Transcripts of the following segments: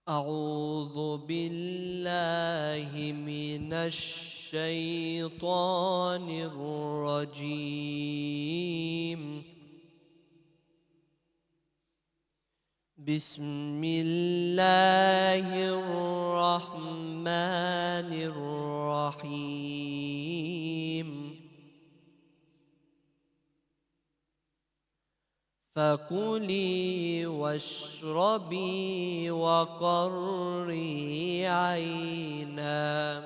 أعوذ بالله من الشيطان الرجيم. بسم الله الرحمن الرحيم. فكلي واشربي وقري عينا،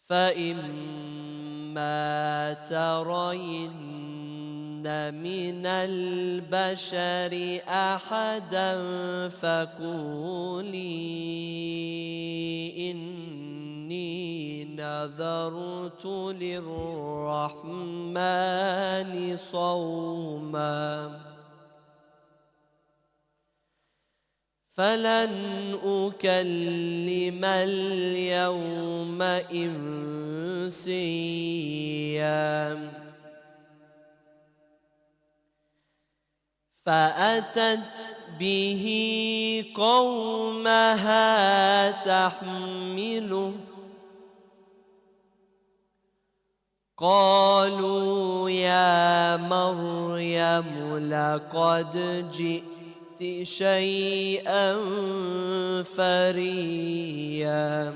فإما ترين من البشر أحدا فقولي إني نذرت للرحمن صوما فلن أكلم اليوم إنسيا. فأتت به قومها تحمله، قالوا يا مريم لقد جئت شيئا فريا.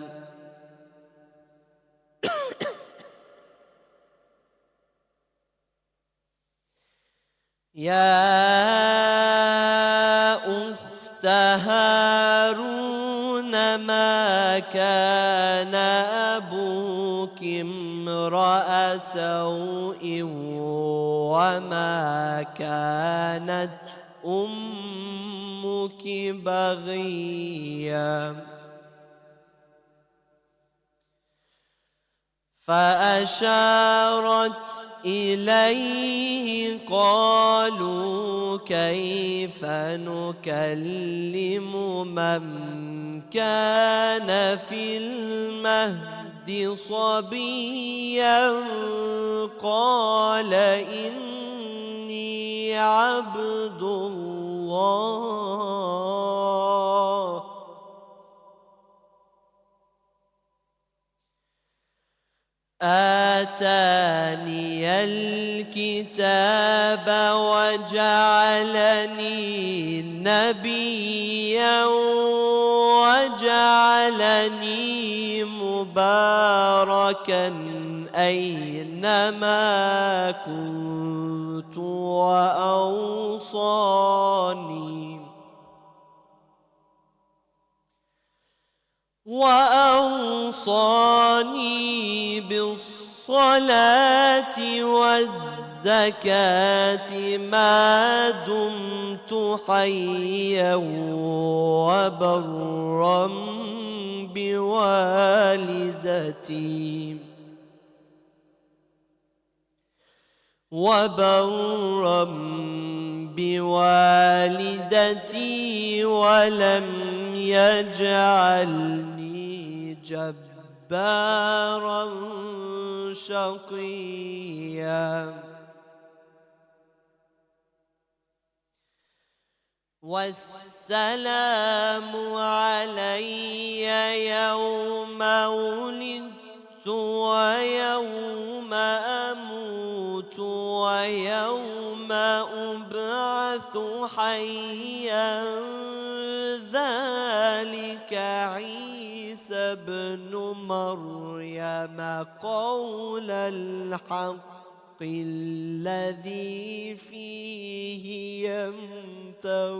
يا أخت هارون ما كان أبوك امرأ سوء وما كانت أمك بغيا. فأشارت إليه، قالوا كيف نكلم من كان في المهد صبيا؟ قال إني عبد الله آتاني الكتاب وجعلني نبيا وجعلني مباركا أينما كنت وأوصاني بالصلاة والزكاة ما دمت حيا وبرا بوالدتي ولم يجعلني جبارا شقيا. والسلام علي يوم ولدت ويوم أموت ويوم أبعث حيا، ذلك عيسى بن مريم قول الحق الذي فيه يمترون.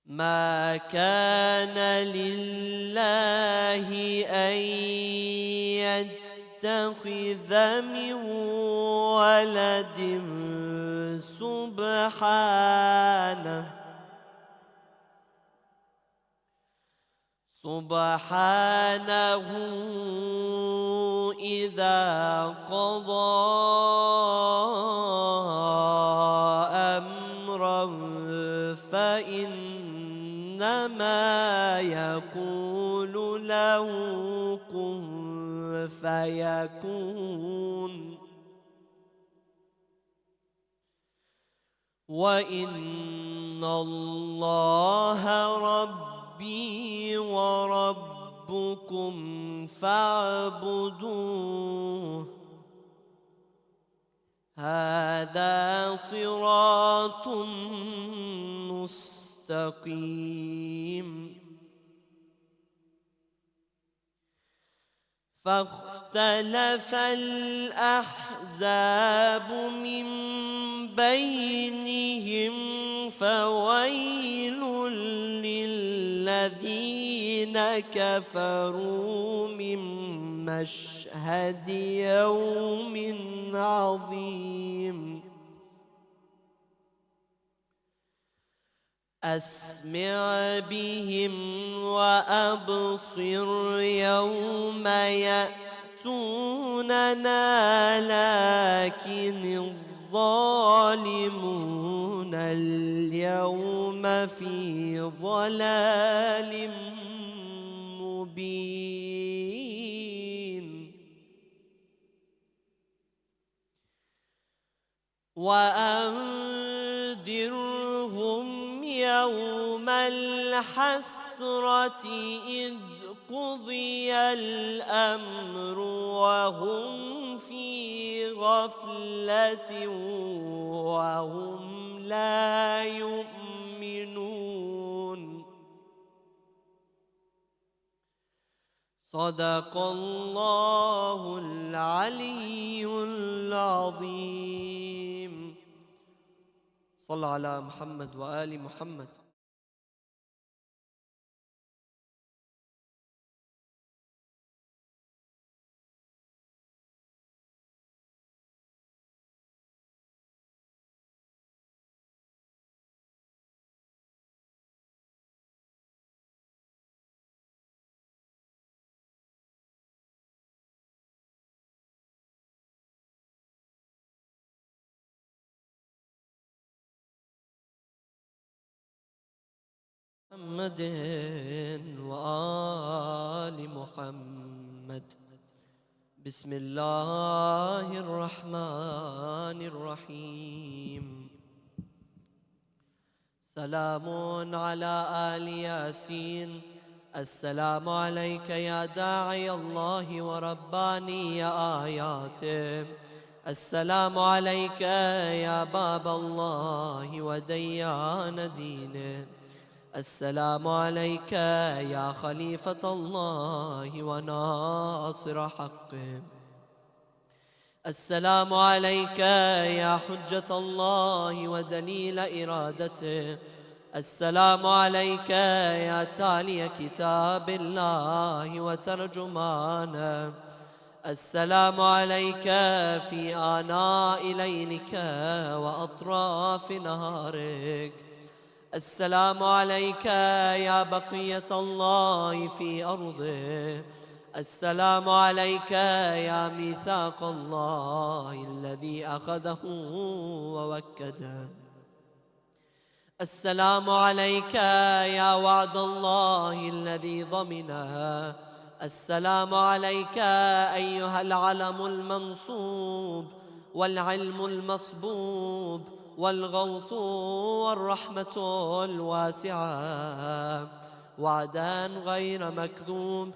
ما كان لله أن يتخذ من ولد سبحانه إذا قضى أمرا فإنما يقول له كن فيكون. وإن الله ربي وربكم فاعبدوه هذا صراط مستقيم. فاختلف الأحزاب من بينهم فويل للذين كفروا من مشهد يوم عظيم. أسمع بهم وأبصر يوم يأتوننا لكن الظالمون اليوم في ضلال مبين. وأنذرهم يوم الحسرة إذ قضي الأمر وهم في غفلة وهم لا يؤمنون. صدق الله العلي العظيم. صل على محمد وآل محمد. محمد وآل محمد. بسم الله الرحمن الرحيم. سلام على آل ياسين. السلام عليك يا داعي الله ورباني آياته. السلام عليك يا باب الله وديان دينه. السلام عليك يا خليفة الله وناصر حقه. السلام عليك يا حجة الله ودليل إرادته. السلام عليك يا تالي كتاب الله وترجمانه. السلام عليك في آناء ليلك وأطراف نهارك. السلام عليك يا بقية الله في أرضه. السلام عليك يا ميثاق الله الذي أخذه ووكده. السلام عليك يا وعد الله الذي ضمنه. السلام عليك أيها العلم المنصوب والعلم المصبوب والغوث والرحمة الواسعة وعدا غير مكذوب.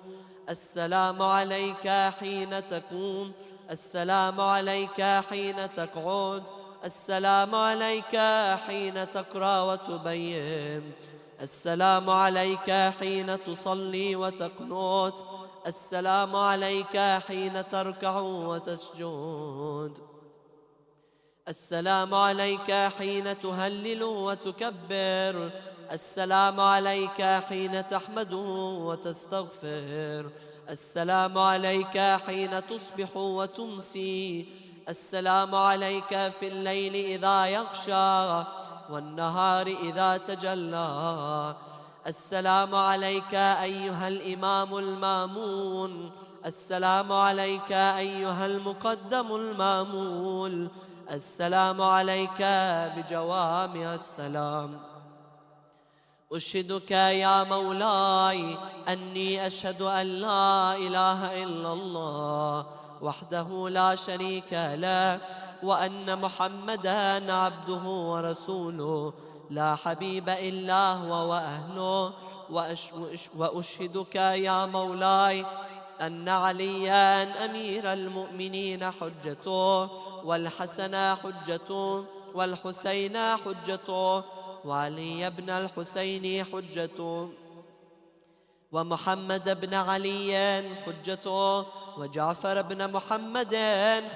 السلام عليك حين تقوم. السلام عليك حين تقعد. السلام عليك حين تقرأ وتبين. السلام عليك حين تصلي وتقنت. السلام عليك حين تركع وتسجد. السلام عليك حين تهلل وتكبر. السلام عليك حين تحمد وتستغفر. السلام عليك حين تصبح وتمسي. السلام عليك في الليل إذا يغشى والنهار إذا تجلى. السلام عليك أيها الإمام المامون. السلام عليك أيها المقدم المامول. السلام عليك بجوامع السلام. أشهدك يا مولاي أني أشهد أن لا إله إلا الله وحده لا شريك له وأن محمدا عبده ورسوله لا حبيب إلا هو وأهله. وأشهدك يا مولاي أن عليا أمير المؤمنين حجته، والحسن حجته، والحسين حجته، وعلي بن الحسين حجته، ومحمد بن علي حجته، وجعفر بن محمد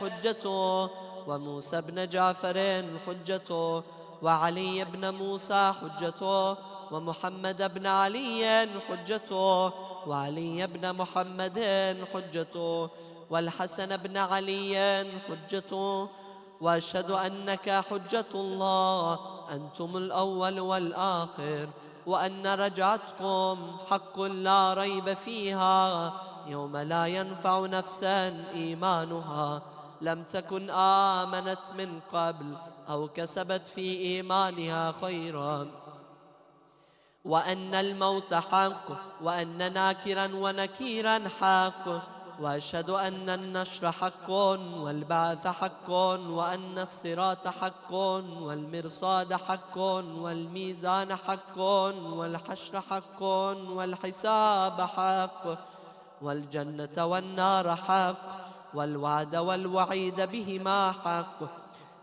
حجته، وموسى بن جعفر حجته، وعلي بن موسى حجته، ومحمد بن علي حجته، وعلي بن محمد حجته، والحسن بن علي حجته. وأشهد أنك حجة الله، أنتم الأول والآخر، وأن رجعتكم حق لا ريب فيها، يوم لا ينفع نفسا إيمانها لم تكن آمنت من قبل أو كسبت في إيمانها خيرا، وأن الموت حق، وأن ناكرا ونكيرا حق. وأشهد أن النشر حق، والبعث حق، وأن الصراط حق، والمرصاد حق، والميزان حق، والحشر حق، والحساب حق، والجنة والنار حق، والوعد والوعيد بهما حق.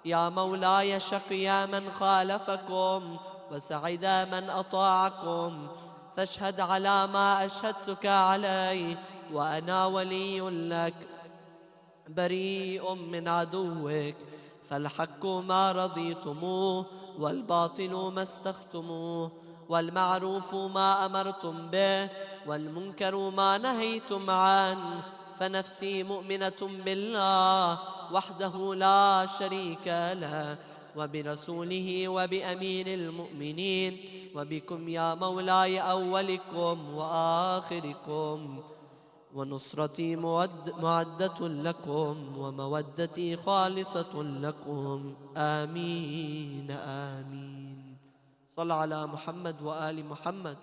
يا مولاي شقيا من خالفكم، وسعدا من أطاعكم، فاشهد على ما أشهدتك عليه، وأنا ولي لك بريء من عدوك. فالحق ما رضيتموه، والباطل ما استختموه، والمعروف ما أمرتم به، والمنكر ما نهيتم عنه. فنفسي مؤمنة بالله وحده لا شريك له، وبرسوله وبأمين المؤمنين، وبكم يا مولاي أولكم وآخركم، ونصرتي معدة لكم، ومودتي خالصة لكم. آمين آمين. صل على محمد وآل محمد.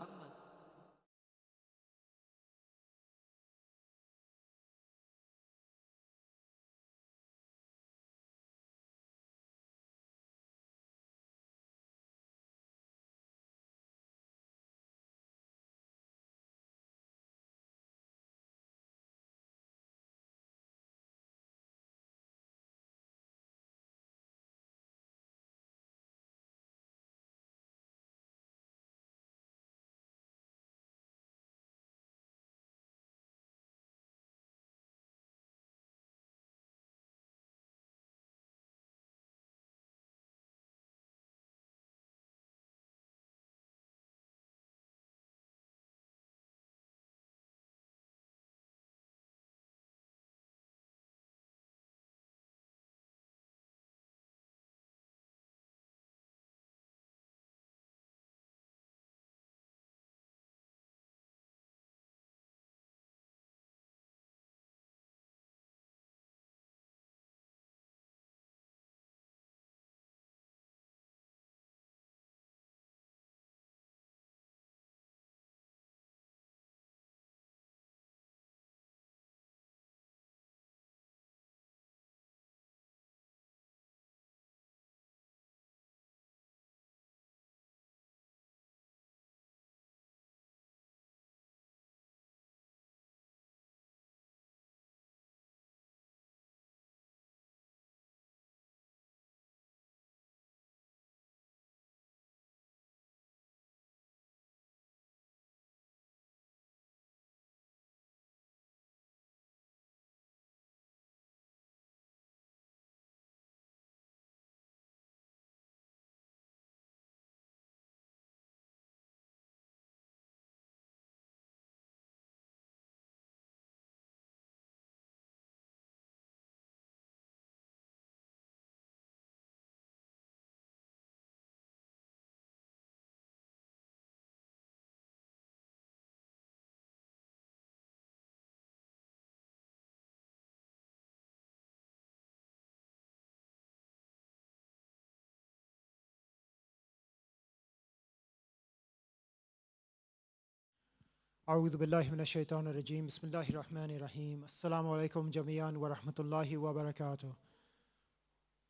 أعوذ بالله من الشيطان الرجيم. بسم الله الرحمن الرحيم. السلام عليكم جميعا ورحمة الله وبركاته.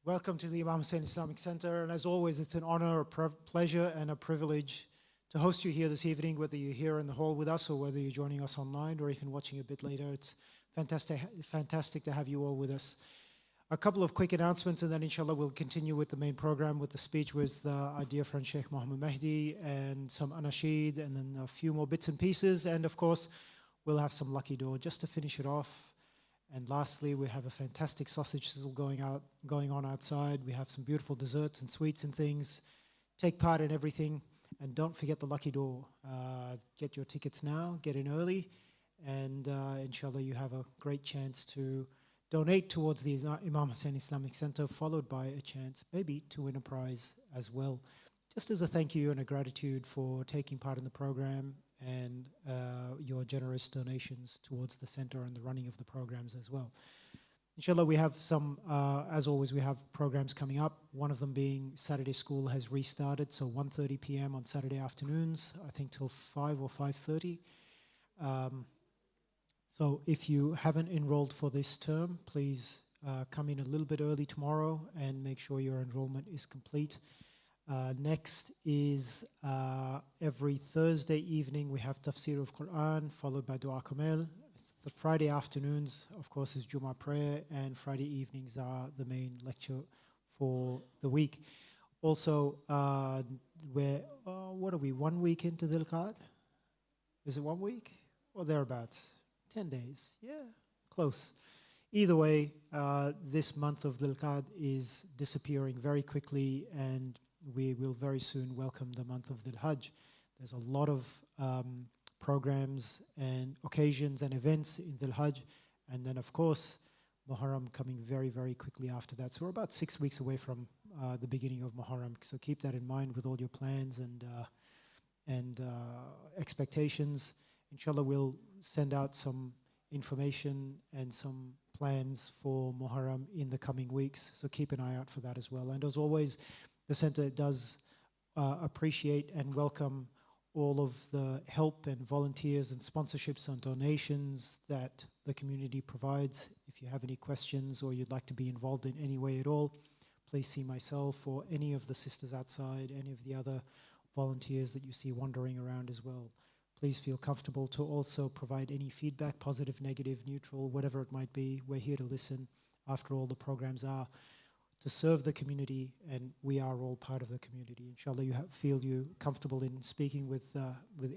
Welcome to the Imam Hussein Islamic Center, and as always, it's an honor, a pleasure, and a privilege to host you here this evening, whether you're here in the hall with us or whether you're joining us online or even watching a bit later. It's fantastic to have you all with us. A couple of quick announcements, and then inshallah we'll continue with the main program with the speech with our dear friend Sheikh Mohammed Mehdi and some anashid, and then a few more bits and pieces, and of course we'll have some lucky door just to finish it off. And lastly, we have a fantastic sausage sizzle going on outside. We have some beautiful desserts and sweets and things. Take part in everything, and don't forget the lucky door. Get your tickets now, get in early, and inshallah you have a great chance to donate towards the Imam Hussein Islamic Center, followed by a chance maybe to win a prize as well, just as a thank you and a gratitude for taking part in the program and your generous donations towards the center and the running of the programs as well. Inshallah, we have some, as always, we have programs coming up. One of them being Saturday school has restarted, so 1:30 p.m. on Saturday afternoons, I think till 5 or 5:30. So if you haven't enrolled for this term, please come in a little bit early tomorrow and make sure your enrollment is complete. Next is every Thursday evening we have tafsir of Quran followed by Dua Kamel. The Friday afternoons, of course, is Jummah prayer, and Friday evenings are the main lecture for the week. Also, what are we, 1 week into Dhul Qa'd? Is it 1 week or thereabouts? 10 days, yeah, close. Either way, this month of Dhul Qa'd is disappearing very quickly, and we will very soon welcome the month of Dhul Hajj. There's a lot of programs and occasions and events in Dhul Hajj, and then of course Muharram coming very, very quickly after that. So we're about 6 weeks away from the beginning of Muharram, so keep that in mind with all your plans and expectations. Inshallah, we'll send out some information and some plans for Muharram in the coming weeks, so keep an eye out for that as well. And as always, the center does appreciate and welcome all of the help and volunteers and sponsorships and donations that the community provides. If you have any questions or you'd like to be involved in any way at all, please see myself or any of the sisters outside, any of the other volunteers that you see wandering around as well. Please feel comfortable to also provide any feedback, positive, negative, neutral, whatever it might be. We're here to listen. After all, the programs are to serve the community, and we are all part of the community. Inshallah, you feel you comfortable in speaking with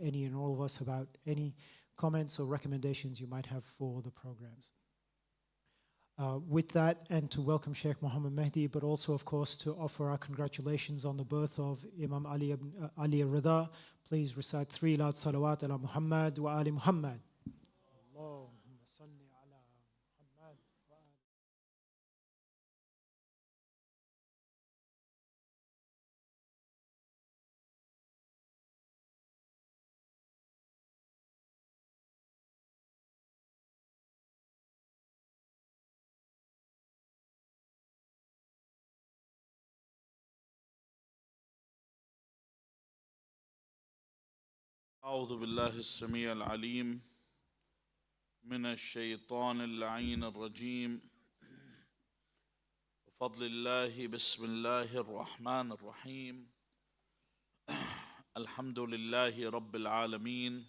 any and all of us about any comments or recommendations you might have for the programs. With that, and to welcome Sheikh Mohammed Mehdi, but also, of course, to offer our congratulations on the birth of Imam Ali Al-Redha. Please recite 3 loud salawat ala Muhammad wa ali Muhammad. Allahumma salli ala Muhammad wa ali. أعوذ بالله السميع العليم من الشيطان اللعين الرجيم بفضل الله بسم الله الرحمن الرحيم الحمد لله رب العالمين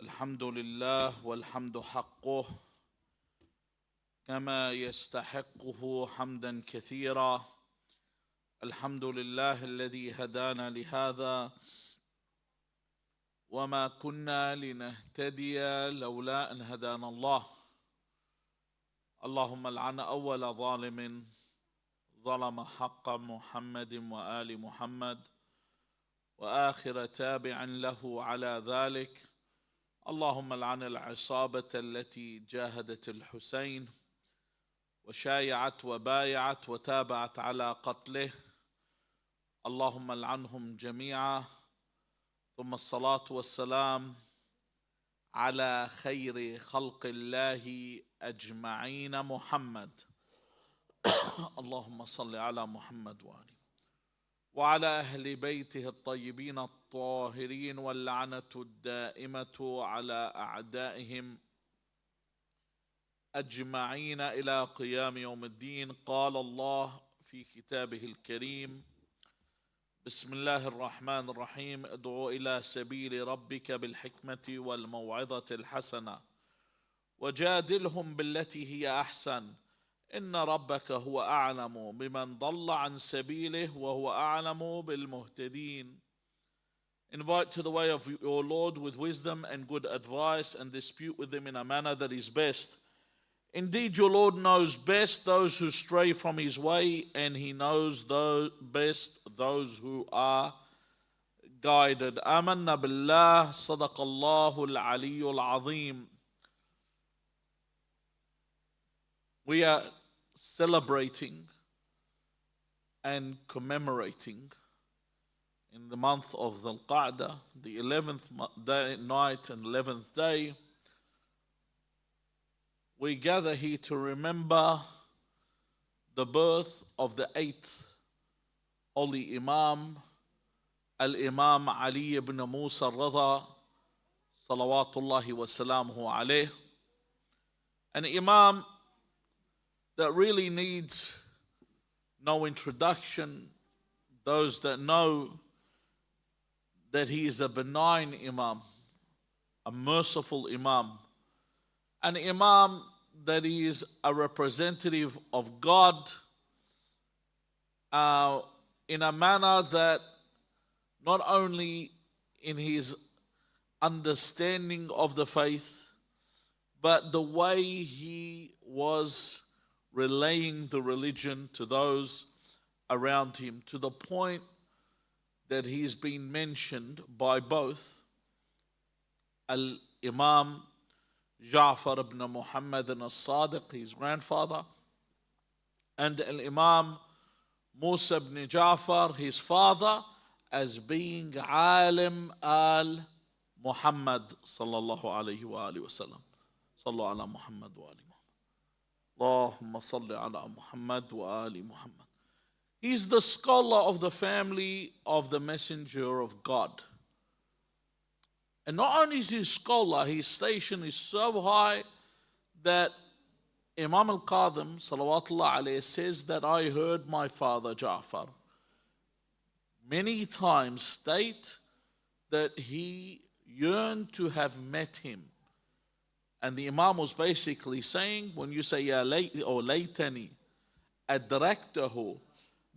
الحمد لله والحمد حقه كما يستحقه حمدا كثيرا الحمد لله الذي هدانا لهذا وما كنا لنهتدي لولا أن هدانا الله اللهم لعن أول ظالم ظلم حق محمد وآل محمد وآخر تابع له على ذلك اللهم لعن العصابة التي جاهدت الحسين وشايعت وبايعت وتابعت على قتله اللهم لعنهم جميعا ثم الصلاة والسلام على خير خلق الله أجمعين محمد اللهم صل على محمد وآله وعلى أهل بيته الطيبين الطاهرين واللعنة الدائمة على أعدائهم أجمعين إلى قيام يوم الدين. قال الله في كتابه الكريم: بسم الله الرحمن الرحيم. ادعو إلى سبيل ربك بالحكمة والموعظة الحسنة وجادلهم بالتي هي أحسن إن ربك هو أعلم بمن ضل عن سبيله وهو أعلم بالمهتدين. Invite to the way of your Lord with wisdom and good advice, and dispute with him in a manner that is best. Indeed, your Lord knows best those who stray from his way, and he knows best those who are guided. آمنا بالله. صدق الله العلي العظيم. We are celebrating and commemorating in the month of Dhul Qa'dah, the 11th night and 11th day. We gather here to remember the birth of the 8th Holy Imam, Al-Imam Ali ibn Musa Al-Redha, salawatullahi wa salamuhu alayh. An Imam that really needs no introduction. Those that know that he is a benign Imam, a merciful Imam, an Imam that is a representative of God in a manner that not only in his understanding of the faith, but the way he was relaying the religion to those around him, to the point that he's been mentioned by both Al-Imam Ja'far ibn Mohammed al-Sadiq, his grandfather, and Al-Imam Musa ibn Ja'far, his father, as being Alim al-Muhammad sallallahu alayhi wa alihi wa sallam. Sallu ala Muhammad wa ali Muhammad. Allahumma salli ala Muhammad wa ali Muhammad. He's the scholar of the family of the Messenger of God. And not only is he a scholar, his station is so high that Imam al-Qadim salawatullah alayhi says that I heard my father Ja'far many times state that he yearned to have met him. And the Imam was basically saying, when you say ya late or laytani adraktahu,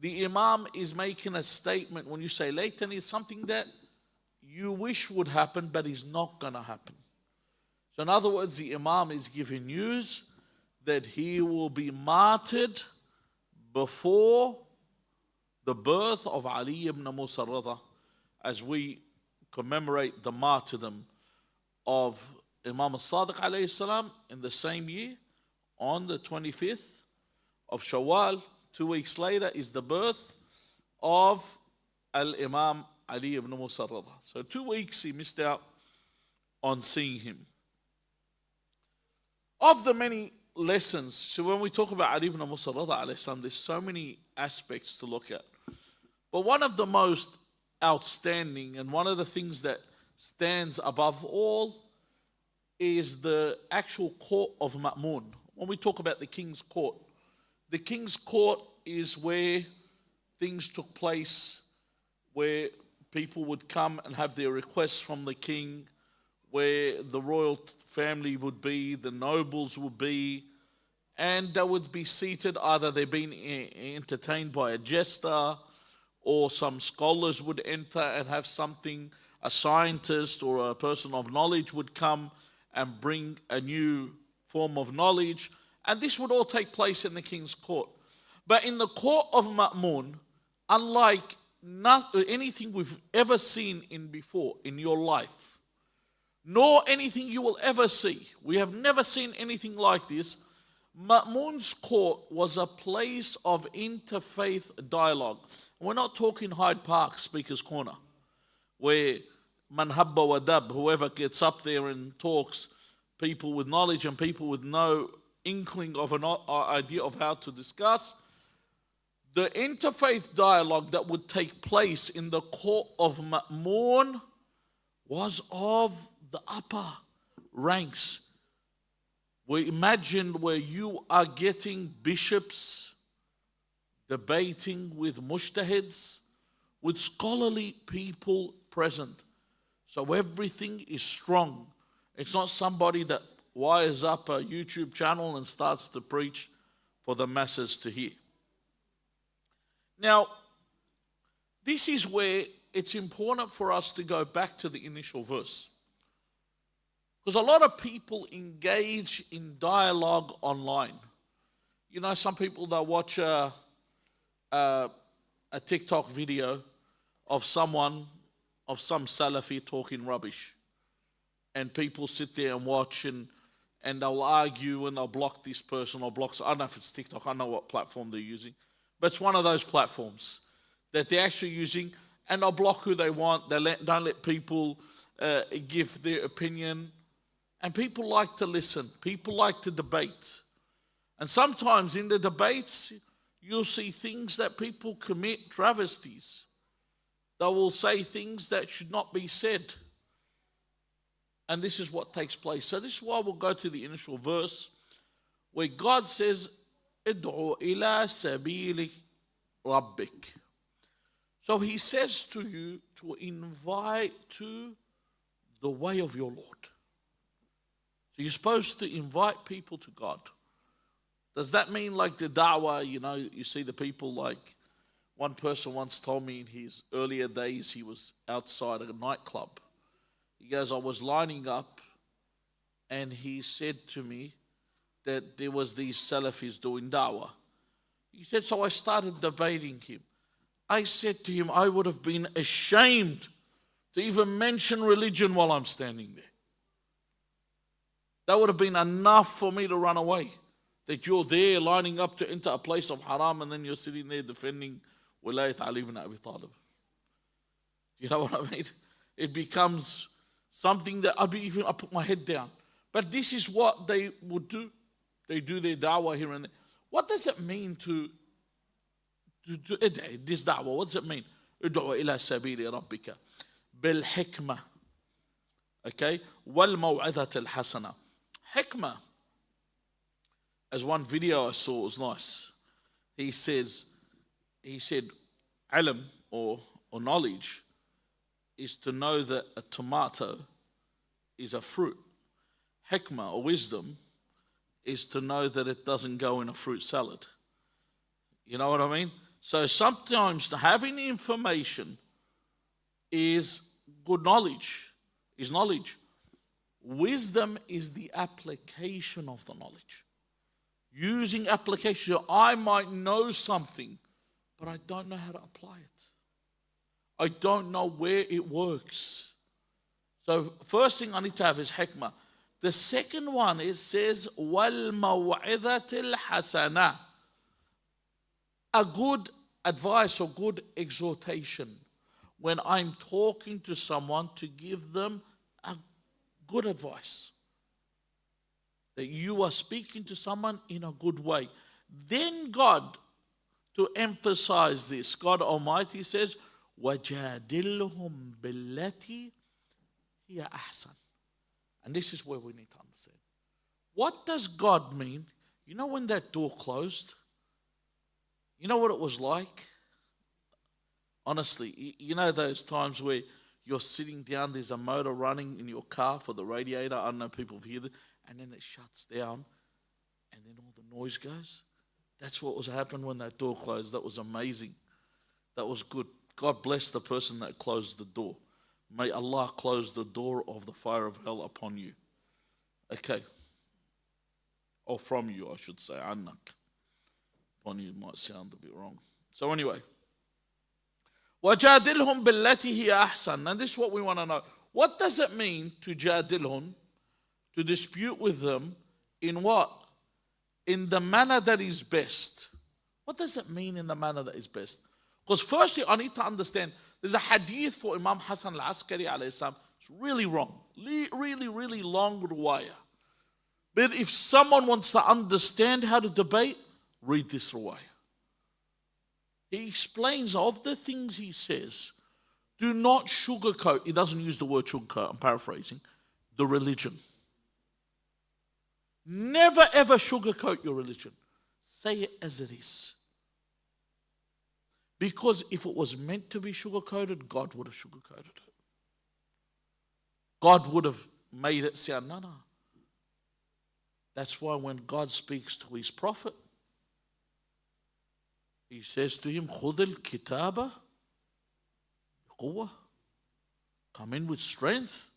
the Imam is making a statement. When you say laytani, it's something that you wish would happen but is not going to happen. So in other words, the Imam is giving news that he will be martyred before the birth of Ali ibn Musa Al-Redha, as we commemorate the martyrdom of Imam al-Sadiq alayhi salam in the same year, on the 25th of Shawwal. 2 weeks later is the birth of Al-Imam Ali ibn Musa Al-Redha. So 2 weeks he missed out on seeing him. Of the many lessons, so when we talk about Ali ibn Musa Al-Redha alayhi salam, there's so many aspects to look at. But one of the most outstanding and one of the things that stands above all is the actual court of Ma'mun. When we talk about the king's court is where things took place, where people would come and have their requests from the king, where the royal family would be, the nobles would be, and they would be seated. Either they're being entertained by a jester, or some scholars would enter and have something, a scientist or a person of knowledge would come and bring a new form of knowledge. And this would all take place in the king's court. But in the court of Ma'mun, unlike anything we've ever seen before in your life, nor anything you will ever see, we have never seen anything like this. Ma'mun's court was a place of interfaith dialogue. We're not talking Hyde Park Speaker's Corner, where man habba wa dab, whoever gets up there and talks, people with knowledge and people with no inkling of an idea of how to discuss. The interfaith dialogue that would take place in the court of Ma'mun was of the upper ranks. We imagine where you are getting bishops debating with mujtahids, with scholarly people present. So everything is strong. It's not somebody that wires up a YouTube channel and starts to preach for the masses to hear. Now, this is where it's important for us to go back to the initial verse. Because a lot of people engage in dialogue online. You know, some people, they'll watch a TikTok video of some Salafi talking rubbish. And people sit there and watch and they'll argue and they'll block this person or block. I don't know if it's TikTok, I don't know what platform they're using. But it's one of those platforms that they're actually using, and they'll block who they want. Don't let people give their opinion. And people like to listen. People like to debate. And sometimes in the debates, you'll see things that people commit travesties. They will say things that should not be said. And this is what takes place. So this is why we'll go to the initial verse where God says, Id'u ila sabili rabbik. So he says to you to invite to the way of your Lord. So you're supposed to invite people to God. Does that mean like the da'wah, you know, you see the people like, one person once told me in his earlier days he was outside a nightclub. He goes, I was lining up and he said to me that there was these Salafis doing da'wah. He said, so I started debating him. I said to him, I would have been ashamed to even mention religion while I'm standing there. That would have been enough for me to run away. That you're there lining up to enter a place of haram and then you're sitting there defending Wilayat Ali ibn Abi Talib. You know what I mean? It becomes something that I put my head down. But this is what they would do. They do their da'wah here and there. What does it mean to this da'wah? What does it mean? Ud'u ila sabili rabbika bil hikmah. Okay? Wal maw'idhat al hasana. Hikmah. As one video I saw was nice. He said, ilm or knowledge is to know that a tomato is a fruit. Hikmah or wisdom is to know that it doesn't go in a fruit salad. You know what I mean? So sometimes having the information is good knowledge, is knowledge. Wisdom is the application of the knowledge. Using application. I might know something, but I don't know how to apply it. I don't know where it works. So first thing I need to have is hikmah. The second one, it says, وَالْمَوْعِظَةِ الْحَسَنَةِ. A good advice or good exhortation. When I'm talking to someone, to give them a good advice. That you are speaking to someone in a good way. Then God, to emphasize this, God Almighty says, وَجَادِلْهُمْ بِالَّتِي هِيَ أَحْسَنُ. And this is where we need to understand. What does God mean? You know when that door closed? You know what it was like? Honestly, you know those times where you're sitting down, there's a motor running in your car for the radiator. I don't know if people hear that. And then it shuts down and then all the noise goes. That's what was happening when that door closed. That was amazing. That was good. God bless the person that closed the door. May Allah close the door of the fire of hell upon you. Okay. Or from you, I should say. Annak. Upon you might sound a bit wrong. So anyway. وَجَادِلْهُمْ بِالَّتِي هِيَ أَحْسَنُ. Now this is what we want to know. What does it mean to jadilhum? To dispute with them in what? In the manner that is best. What does it mean in the manner that is best? Because firstly, I need to understand, there's a hadith for Imam Hassan al-Askari alayhi salam. It's really wrong. Really long ruwayah. But if someone wants to understand how to debate, read this ruwayah. He explains of the things he says. Do not sugarcoat. He doesn't use the word sugarcoat, I'm paraphrasing. The religion. Never ever sugarcoat your religion. Say it as it is. Because if it was meant to be sugarcoated, God would have sugarcoated it. God would have made it sound, no. That's why when God speaks to his prophet, he says to him, خُذِ الْكِتَابَ بِقُوَّةٍ. Come in with strength.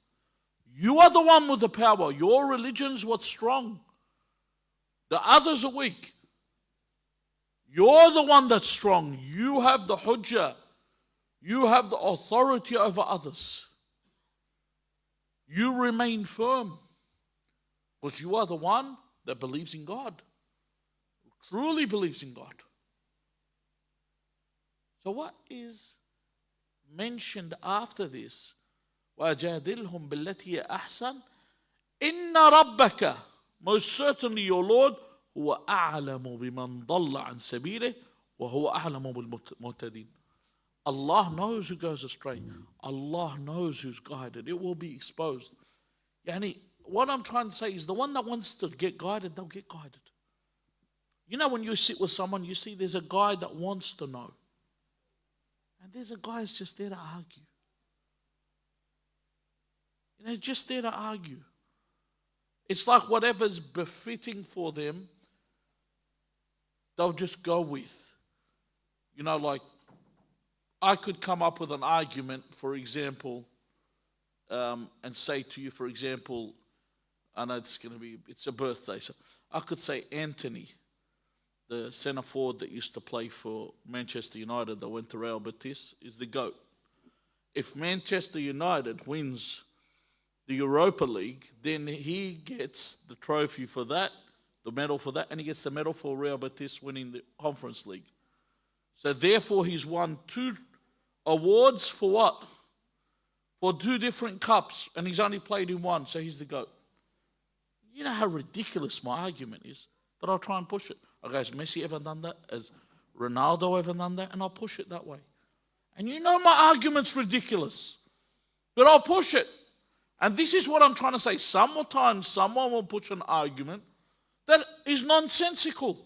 You are the one with the power. Your religion's what's strong. The others are weak. You're the one that's strong. You have the hujjah. You have the authority over others. You remain firm. Because you are the one that believes in God. Who truly believes in God. So what is mentioned after this? وَجَادِلْهُمْ بِالَّتِي أَحْسَنُ إِنَّ رَبَّكَ. Most certainly your Lord هُوَ أَعْلَمُ بِمَنْ ضَلَّ عَنْ سَبِيلِهِ وَهُوَ أَعْلَمُ بِالْمُهْتَدِينَ. Allah knows who goes astray. Allah knows who's guided. It will be exposed. Yani, what I'm trying to say is the one that wants to get guided, they'll get guided. You know, when you sit with someone, you see there's a guy that wants to know. And there's a guy who's just there to argue. You know, he's just there to argue. It's like whatever's befitting for them, they'll just go with. You know, like, I could come up with an argument, for example, and say to you, for example, I know it's a birthday, so I could say Anthony, the centre forward that used to play for Manchester United that went to Real Betis, is the GOAT. If Manchester United wins the Europa League, then he gets the trophy for that, the medal for that, and he gets the medal for Real Betis winning the Conference League. So therefore he's won 2 awards for what? For 2 different cups, and he's only played in 1, so he's the GOAT. You know how ridiculous my argument is, but I'll try and push it. Okay, has Messi ever done that? Has Ronaldo ever done that? And I'll push it that way. And you know my argument's ridiculous, but I'll push it. And this is what I'm trying to say. Sometimes someone will push an argument that is nonsensical.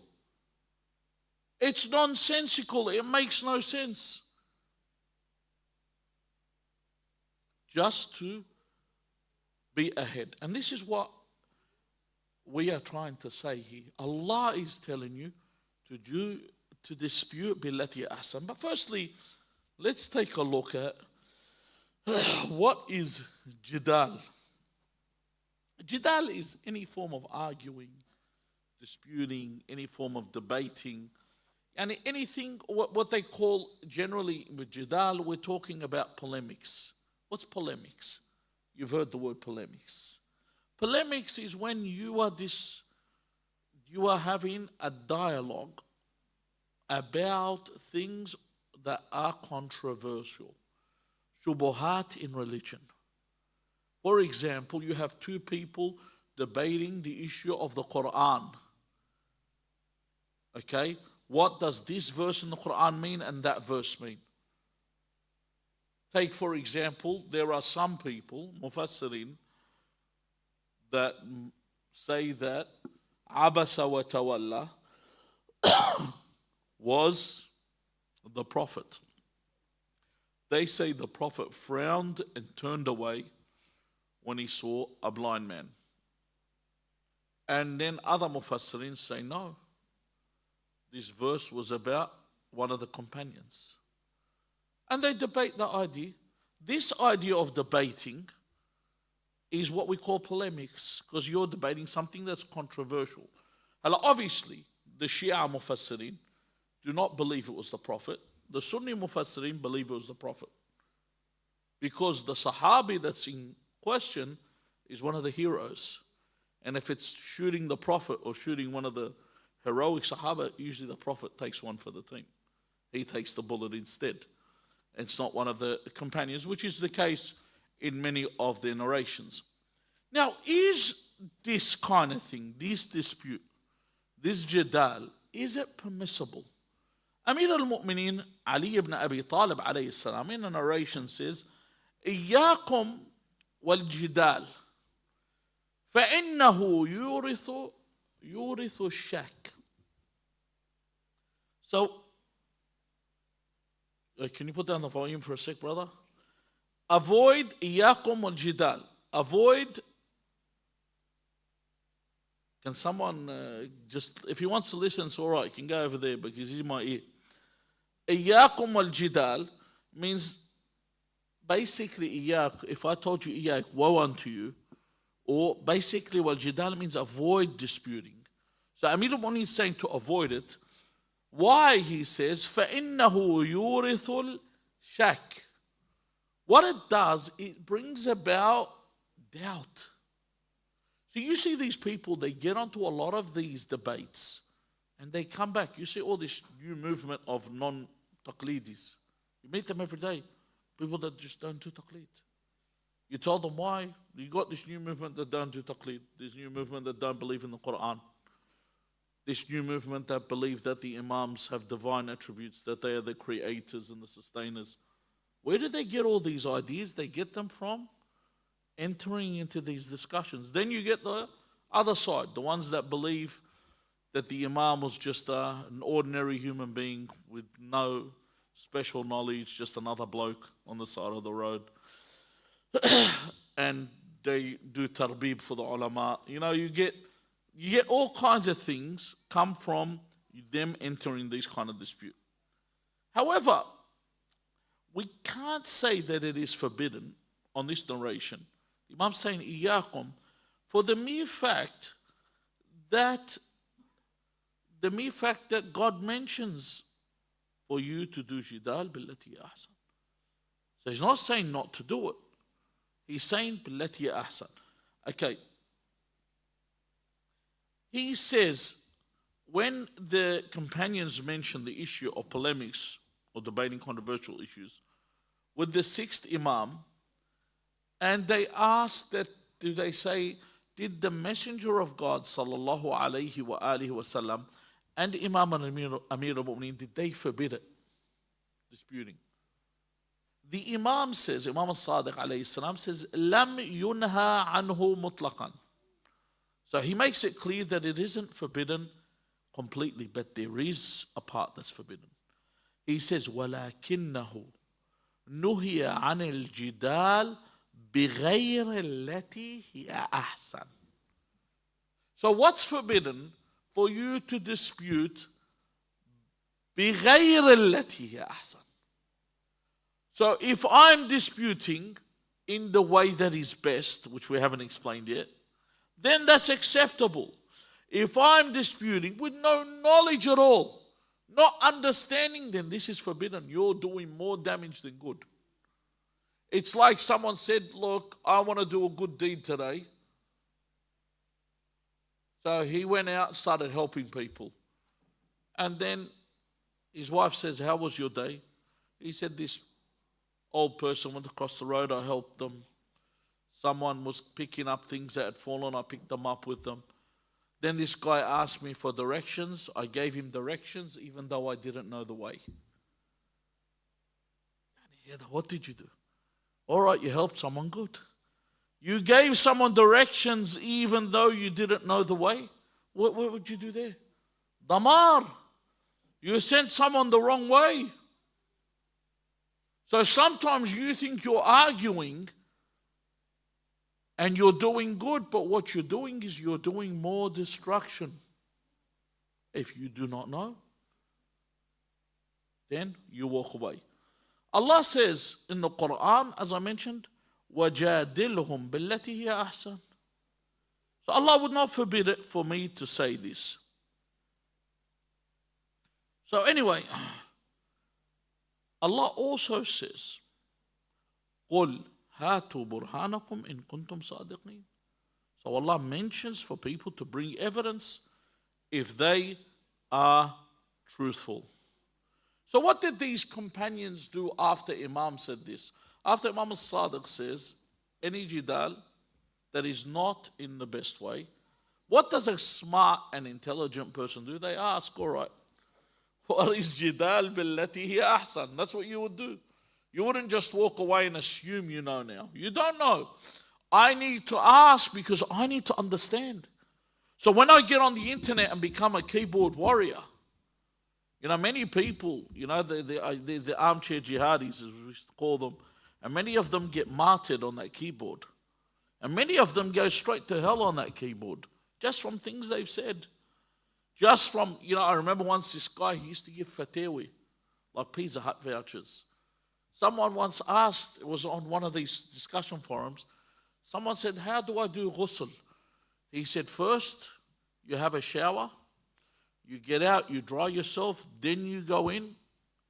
It's nonsensical. It makes no sense. Just to be ahead. And this is what we are trying to say here. Allah is telling you to dispute billati ahsan. But firstly, let's take a look at what is jidal. Jidal is any form of arguing, disputing, any form of debating, and anything what they call generally with jidal, we're talking about polemics. What's polemics? You've heard the word polemics. Polemics is when you are having a dialogue about things that are controversial. Shubuhat in religion. For example, you have 2 people debating the issue of the Quran. Okay? What does this verse in the Quran mean and that verse mean? Take, for example, there are some people, mufassirin, that say that Abasa wa Tawalla was the Prophet. They say the Prophet frowned and turned away when he saw a blind man. And then other mufassirin say, no, this verse was about one of the companions. And they debate the idea. This idea of debating is what we call polemics, because you're debating something that's controversial. And obviously, the Shia Mufassirin do not believe it was the Prophet. The Sunni Mufassirin believe it was the Prophet. Because the Sahabi that's in question is one of the heroes. And if it's shooting the Prophet or shooting one of the heroic Sahaba, usually the Prophet takes one for the team. He takes the bullet instead. It's not one of the companions, which is the case in many of their narrations. Now, is this kind of thing, this dispute, this jadal, is it permissible? Amir al-Mu'mineen Ali ibn Abi Talib alayhi salam in a narration says, إِيَّاكُمْ وَالْجِدَالِ فإنه يورث الشك. So, can you put down the volume for a sec, brother? Avoid إياكم والجدال. Avoid. Can someone just, if he wants to listen, it's all right. You can go over there because he's in my ear. إياكم والجدال means basically إياك. If I told you إياك, woe unto you. Or basically, والجدال means avoid disputing. So Amir al-Mu'minin is saying to avoid it. Why? He says, فَإِنَّهُ يُورِثُ الشَّكِّ. What it does, it brings about doubt. So you see these people, they get onto a lot of these debates and they come back. You see all this new movement of non-taqlidis. You meet them every day. People that just don't do taqlid. You tell them why. You got this new movement that don't do taqlid. This new movement that don't believe in the Quran. This new movement that believe that the Imams have divine attributes, that they are the creators and the sustainers. Where do they get all these ideas? They get them from entering into these discussions. Then you get the other side, the ones that believe that the Imam was just an ordinary human being with no special knowledge, just another bloke on the side of the road. And they do tarbib for the ulama. You know, you get all kinds of things come from them entering these kind of dispute. However, we can't say that it is forbidden on this narration. Imam saying iyakum for the mere fact that God mentions for you to do jidal billati ahsan. So he's not saying not to do it. He's saying billati ahsan. Okay. He says when the companions mention the issue of polemics or debating controversial issues with the sixth Imam, and they asked that, do they say, did the Messenger of God sallallahu alayhi wa alihi wasallam and Imam and Amir al-Mu'minin, did they forbid it? Disputing. The Imam says, Imam al-Sadiq alayhi salam says, lam yunha anhu mutlaqan. So he makes it clear that it isn't forbidden completely, but there is a part that's forbidden. He says, وَلَكِنَّهُ نُهِيَ عَنِ الْجِدَالِ بِغَيْرِ الَّتِي هِيَ أَحْسَنُ. So what's forbidden? For you to dispute بِغَيْرِ الَّتِي هِيَ أَحْسَنُ. So if I'm disputing in the way that is best, which we haven't explained yet, then that's acceptable. If I'm disputing with no knowledge at all, not understanding, then this is forbidden. You're doing more damage than good. It's like someone said, look, I want to do a good deed today. So he went out and started helping people. And then his wife says, how was your day? He said, this old person went across the road, I helped them. Someone was picking up things that had fallen, I picked them up with them. Then this guy asked me for directions. I gave him directions even though I didn't know the way. What did you do? All right, you helped someone, good. You gave someone directions even though you didn't know the way. What would you do there? Damar. You sent someone the wrong way. So sometimes you think you're arguing and you're doing good, but what you're doing is you're doing more destruction. If you do not know, then you walk away. Allah says in the Quran, as I mentioned, وَجَادِلْهُمْ بِالَّتِي هِيَ أَحْسَنُ. So Allah would not forbid it for me to say this. So anyway, Allah also says, قُلْ هَاتُوا بُرْهَانَكُمْ إِن كُنْتُمْ صَادِقِينَ. So Allah mentions for people to bring evidence if they are truthful. So what did these companions do after Imam said this? After Imam al-Sadiq says, any jidal that is not in the best way, what does a smart and intelligent person do? They ask, all right, what is jidal billati hiya ahsan? That's what you would do. You wouldn't just walk away and assume you know now. You don't know. I need to ask because I need to understand. So when I get on the internet and become a keyboard warrior, many people, the armchair jihadis, as we used to call them, and many of them get martyred on that keyboard. And many of them go straight to hell on that keyboard, just from things they've said. Just from, I remember once this guy, he used to give fatwa, like Pizza Hut vouchers. Someone once asked, it was on one of these discussion forums, someone said, how do I do ghusl? He said, first, you have a shower, you get out, you dry yourself, then you go in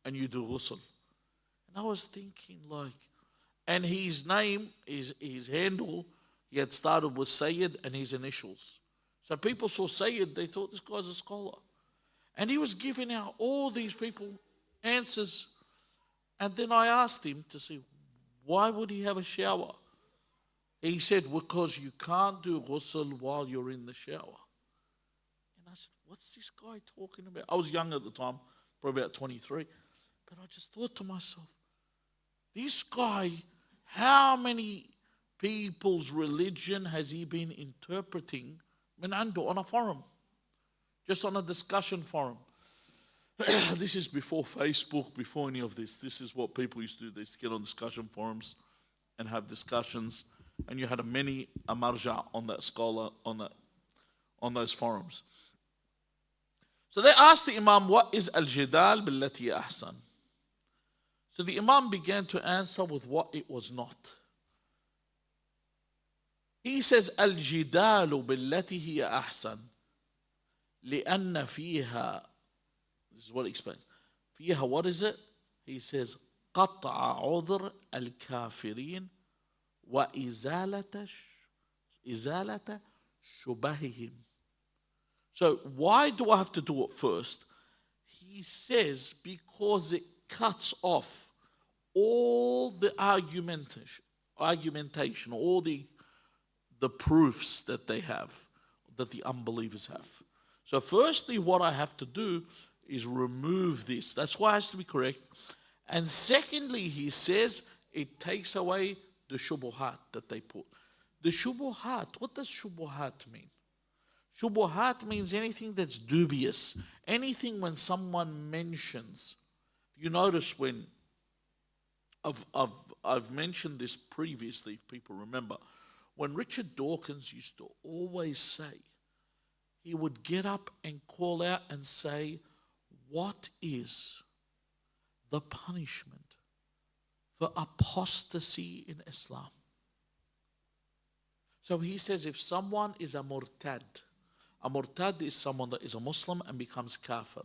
and you do ghusl. And I was thinking and his name, his handle, he had started with Sayyid and his initials. So people saw Sayyid, they thought this guy's a scholar. And he was giving out all these people answers. And then I asked him to see, why would he have a shower? He said, because you can't do ghusl while you're in the shower. And I said, what's this guy talking about? I was young at the time, probably about 23. But I just thought to myself, this guy, how many people's religion has he been interpreting on a forum? Just on a discussion forum. This is before Facebook, before any of this. This is what people used to do. They used to get on discussion forums and have discussions. And you had a marja on that scholar, on those forums. So they asked the Imam, what is al-jidal billati ahsan? So the Imam began to answer with what it was not. He says, al-jidalu billati hiya ahsan. لأن فيها, this is what he explains. فيها, what is it? He says, قطع عذر الكافرين وإزالة شبههم. So why do I have to do it first? He says, because it cuts off all the argumentation, all the proofs that they have, that the unbelievers have. So firstly, what I have to do is remove this. That's why it has to be correct. And secondly, he says, it takes away the shubuhat that they put. The shubuhat, what does shubuhat mean? Shubuhat means anything that's dubious. Anything when someone mentions. You notice when, I've mentioned this previously, if people remember, when Richard Dawkins used to always say, he would get up and call out and say, what is the punishment for apostasy in Islam? So he says if someone is a murtad is someone that is a Muslim and becomes kafir.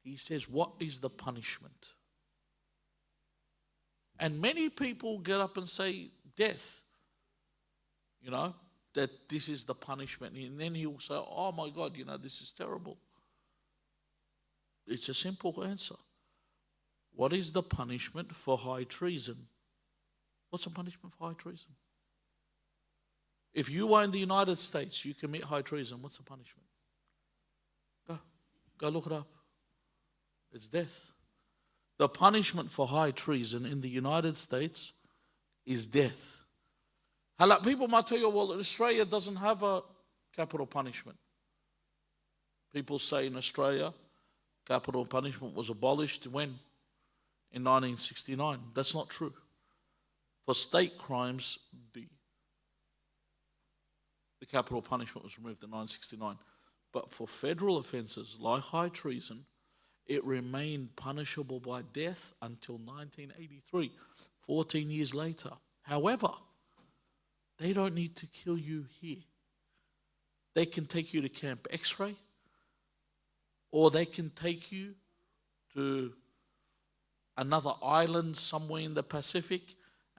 He says, what is the punishment? And many people get up and say, death. That this is the punishment. And then he will say, oh my God, this is terrible. It's a simple answer. What is the punishment for high treason? What's the punishment for high treason? If you are in the United States, you commit high treason, what's the punishment? Go look it up. It's death. The punishment for high treason in the United States is death. People might tell you, well, Australia doesn't have a capital punishment. People say in Australia, capital punishment was abolished when? In 1969. That's not true. For state crimes, the capital punishment was removed in 1969. But for federal offences like high treason, it remained punishable by death until 1983, 14 years later. However, they don't need to kill you here. They can take you to Camp X-Ray, or they can take you to another island somewhere in the Pacific,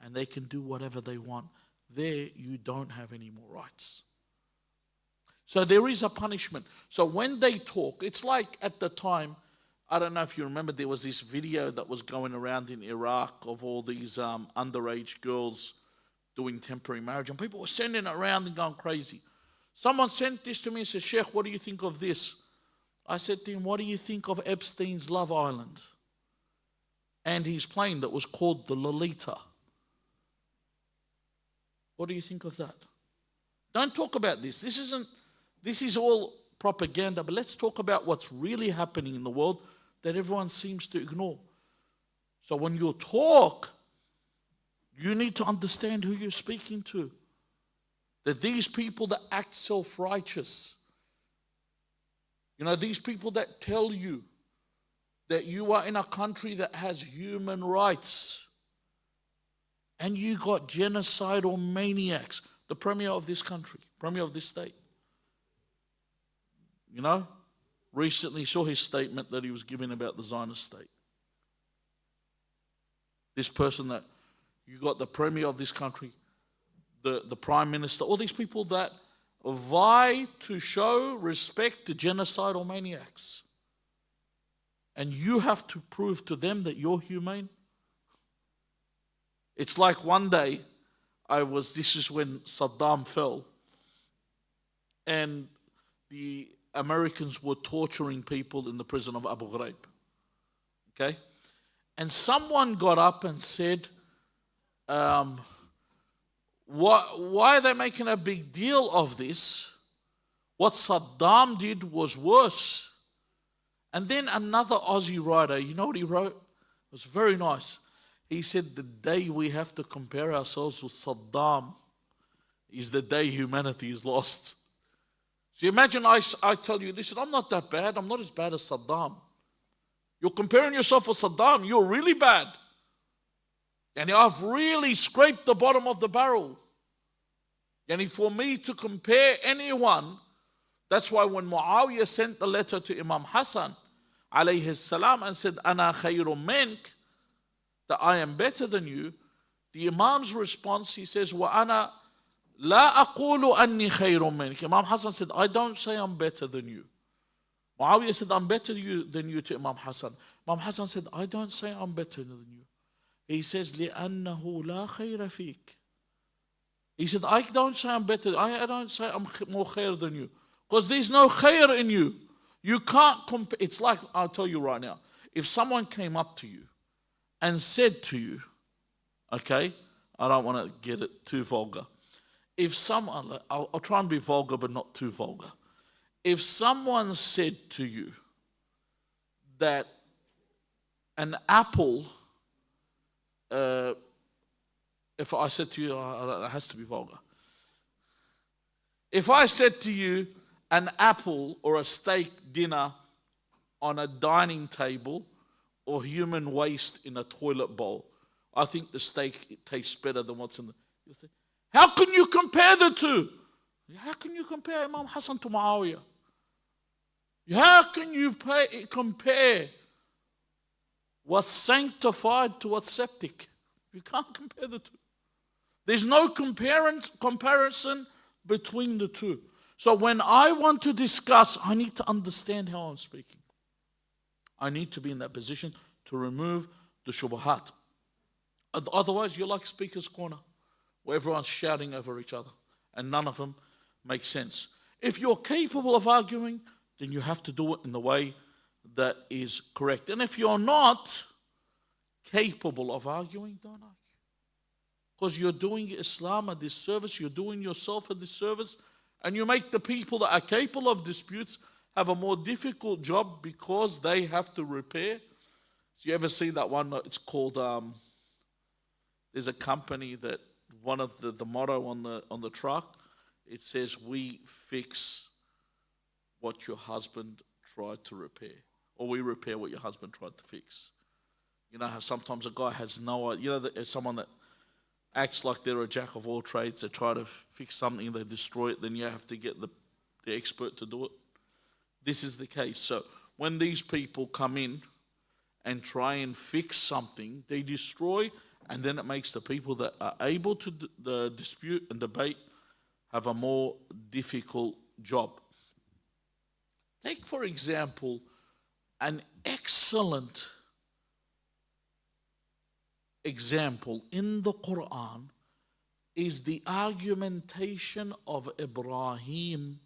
and they can do whatever they want. There, you don't have any more rights. So there is a punishment. So when they talk, it's like at the time, I don't know if you remember, there was this video that was going around in Iraq of all these underage girls doing temporary marriage, and people were sending it around and going crazy. Someone sent this to me and said, Sheikh, what do you think of this? I said to him, what do you think of Epstein's Love Island? And his plane that was called the Lolita. What do you think of that? Don't talk about this. This is all propaganda, but let's talk about what's really happening in the world that everyone seems to ignore. So when you talk, you need to understand who you're speaking to. That these people that act self-righteous, these people that tell you that you are in a country that has human rights and you got genocidal maniacs, the premier of this country, premier of this state, recently saw his statement that he was giving about the Zionist state. This person that you got the premier of this country, the prime minister, all these people that vie to show respect to genocidal maniacs. And you have to prove to them that you're humane. It's like one day, this is when Saddam fell, and the Americans were torturing people in the prison of Abu Ghraib. Okay? And someone got up and said, why are they making a big deal of this? What Saddam did was worse. And then another Aussie writer, you know what he wrote? It was very nice. He said, the day we have to compare ourselves with Saddam is the day humanity is lost. So imagine I tell you, listen, I'm not that bad. I'm not as bad as Saddam. You're comparing yourself with Saddam. You're really bad. And I've really scraped the bottom of the barrel. And for me to compare anyone, that's why when Muawiyah sent the letter to Imam Hassan, alayhi salam, and said, Ana khayrun mink, that I am better than you, the Imam's response, he says, Wa ana la aqulu anni khayrun mink. Imam Hassan said, I don't say I'm better than you. Muawiyah said, I'm better than you to Imam Hassan. Imam Hassan said, I don't say I'm better than you. He says, لِأَنَّهُ لَا خَيْرَ فِيكَ. He said, I don't say I'm better. I don't say I'm more khair than you. Because there's no khair in you. You can't compare. It's like, I'll tell you right now, if someone came up to you and said to you, okay, I don't want to get it too vulgar. If someone, I'll try and be vulgar but not too vulgar. If someone said to you that an apple, if I said to you, it has to be vulgar. If I said to you an apple or a steak dinner on a dining table or human waste in a toilet bowl, I think the steak tastes better than what's in the... You think, how can you compare the two? How can you compare Imam Hassan to Muawiyah? How can you compare what's sanctified to what's septic? You can't compare the two. There's no comparison between the two. So when I want to discuss, I need to understand how I'm speaking. I need to be in that position to remove the shubahat. Otherwise, you're like Speaker's Corner, where everyone's shouting over each other, and none of them make sense. If you're capable of arguing, then you have to do it in the way that is correct. And if you're not capable of arguing, don't argue. Because you're doing Islam a disservice, you're doing yourself a disservice, and you make the people that are capable of disputes have a more difficult job because they have to repair. So you ever see that one? It's called, there's a company that one of the motto on the truck, it says, we fix what your husband tried to repair. Or we repair what your husband tried to fix. You know how sometimes a guy has no idea, you know, there's someone that acts like they're a jack of all trades, they try to fix something, they destroy it, then you have to get the expert to do it. This is the case. So when these people come in and try and fix something, they destroy, and then it makes the people that are able to dispute and debate have a more difficult job. Take, for example, an excellent example in the Quran is the argumentation of Ibrahim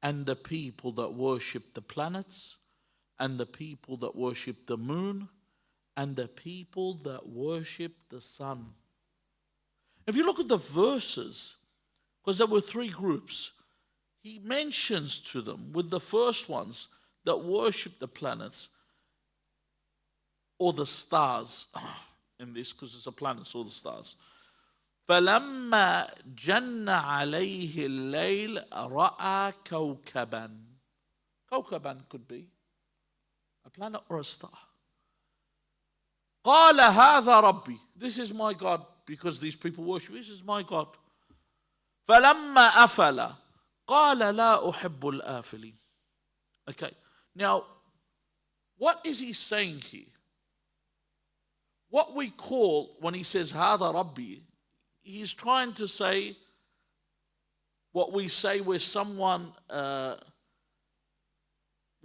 and the people that worship the planets, and the people that worship the moon, and the people that worship the sun. If you look at the verses, because there were three groups, he mentions to them with the first ones that worship the planets or the stars in this, because it's a planet or the stars. فَلَمَّا جَنَّ عَلَيْهِ اللَّيْلِ رَأَى كَوْكَبًا. كوكبًا could be a planet or a star. قَالَ هَذَا رَبِّي. This is my God, because these people worship. This is my God. فَلَمَّا أَفَلَ قَالَ لَا أُحِبُّ الْآفِلِينَ. Okay, now, what is he saying here? What we call, when he says هَذَا رَبِّي, he's trying to say what we say where someone, where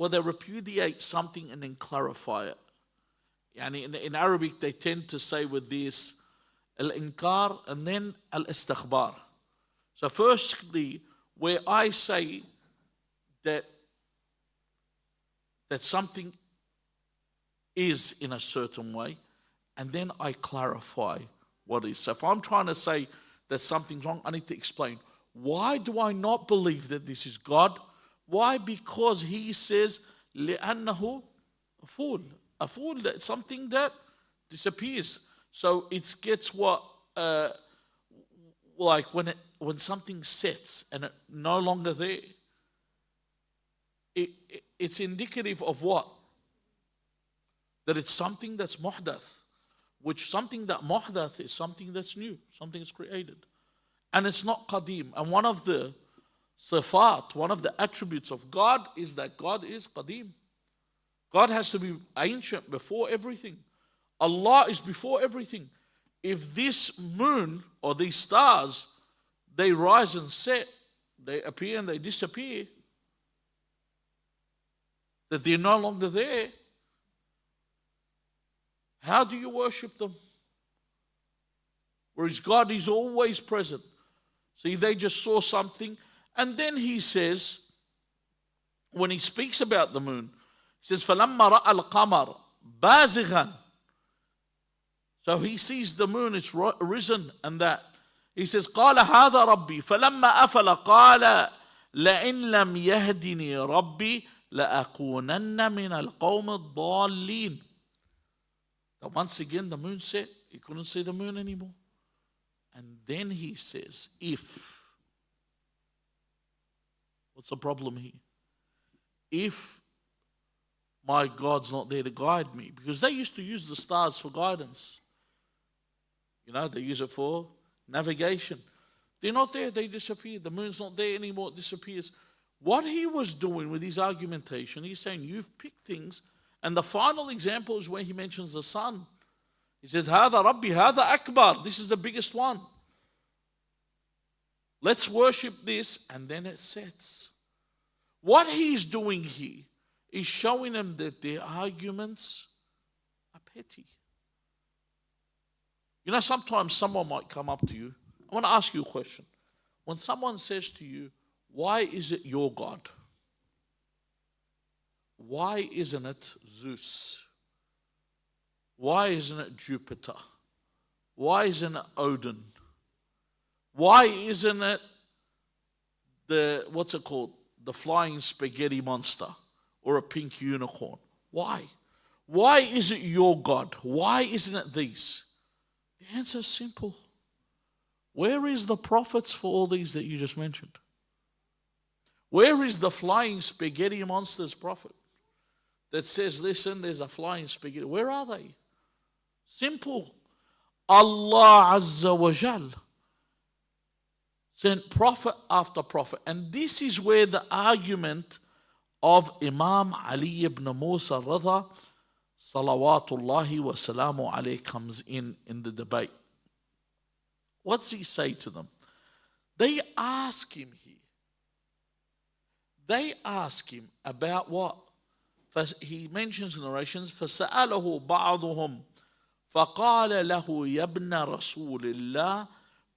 they repudiate something and then clarify it. Yani in Arabic, they tend to say with this, al-inkar and then al-istikhbar. So firstly, where I say that something is in a certain way, and then I clarify what it is. So if I'm trying to say that something's wrong, I need to explain. Why do I not believe that this is God? Why? Because he says, لِأَنَّهُ أَفُولٌ. A fool, that's something that disappears. So it gets what, like when something sets and it's no longer there, it's indicative of what? That it's something that's muhdath, which something that muhdath is something that's new, something that's created. And it's not qadim. And one of the sifat, one of the attributes of God is that God is qadim. God has to be ancient before everything. Allah is before everything. If this moon or these stars, they rise and set, they appear and they disappear, that they're no longer there, how do you worship them? Whereas God is always present. See, they just saw something. And then he says, when he speaks about the moon, he says, فَلَمَّا رَأَى الْقَمَرَ بَازِغًا. So he sees the moon, it's risen and that. He says, قَالَ هَذَا رَبِّي فَلَمَّا أَفَلَ قَالَ لَإِنْ لَمْ يَهْدِنِي رَبِّي لَأَكُونَنَّ مِنَ الْقَوْمِ الضَّالِّينَ. But once again, the moon set. He couldn't see the moon anymore. And then he says, if. What's the problem here? If my God's not there to guide me. Because they used to use the stars for guidance. You know, they use it for navigation. They're not there, they disappear. The moon's not there anymore, it disappears. What he was doing with his argumentation, he's saying, you've picked things. And the final example is where he mentions the sun. He says, هَذَا رَبِّي هَذَا أَكْبَرُ. This is the biggest one. Let's worship this, and then it sets. What he's doing here is showing them that their arguments are petty. You know, sometimes someone might come up to you. I want to ask you a question. When someone says to you, why is it your God? Why isn't it Zeus? Why isn't it Jupiter? Why isn't it Odin? Why isn't it what's it called? The flying spaghetti monster or a pink unicorn? Why? Why is it your God? Why isn't it these? The answer is simple. Where is the prophets for all these that you just mentioned? Where is the flying spaghetti monster's prophet that says, listen, there's a flying spaghetti? Where are they? Simple. Allah Azza wa Jal sent prophet after prophet. And this is where the argument of Imam Ali ibn Musa Al-Redha, salawatullahi wa salamu alayhi, comes in the debate. What does he say to them? They ask him here. They ask him about what? He mentions in narrations, فَسَأَلَهُ بَعْضُهُمْ فَقَالَ لَهُ يَبْنَ رَسُولِ اللَّهِ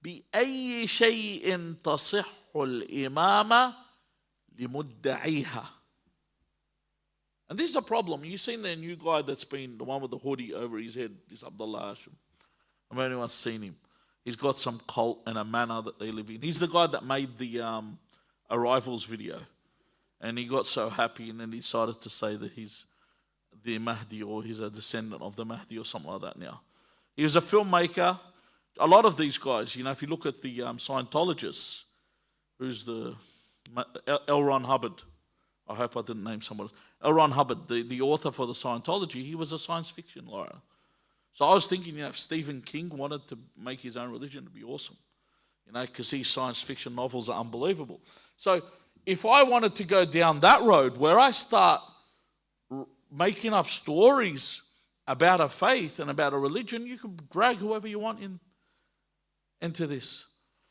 بِأَيِّ شَيْءٍ تَصِحُّ الْإِمَامَ لِمُدَّعِيهَا. And this is a problem. You've seen the new guy that's been, the one with the hoodie over his head, this Abdullah Hashim. I mean, anyone's seen him. He's got some cult and a manner that they live in. He's the guy that made the Arrivals video. And he got so happy and then he decided to say that he's the Mehdi or he's a descendant of the Mehdi or something like that now. He was a filmmaker. A lot of these guys, you know, if you look at the Scientologists, who's the L. Ron Hubbard. I hope I didn't name someone else. L. Ron Hubbard, the author for the Scientology, he was a science fiction lawyer. So I was thinking, you know, if Stephen King wanted to make his own religion, it'd be awesome. You know, because his science fiction novels are unbelievable. So if I wanted to go down that road where I start making up stories about a faith and about a religion, you can drag whoever you want into this.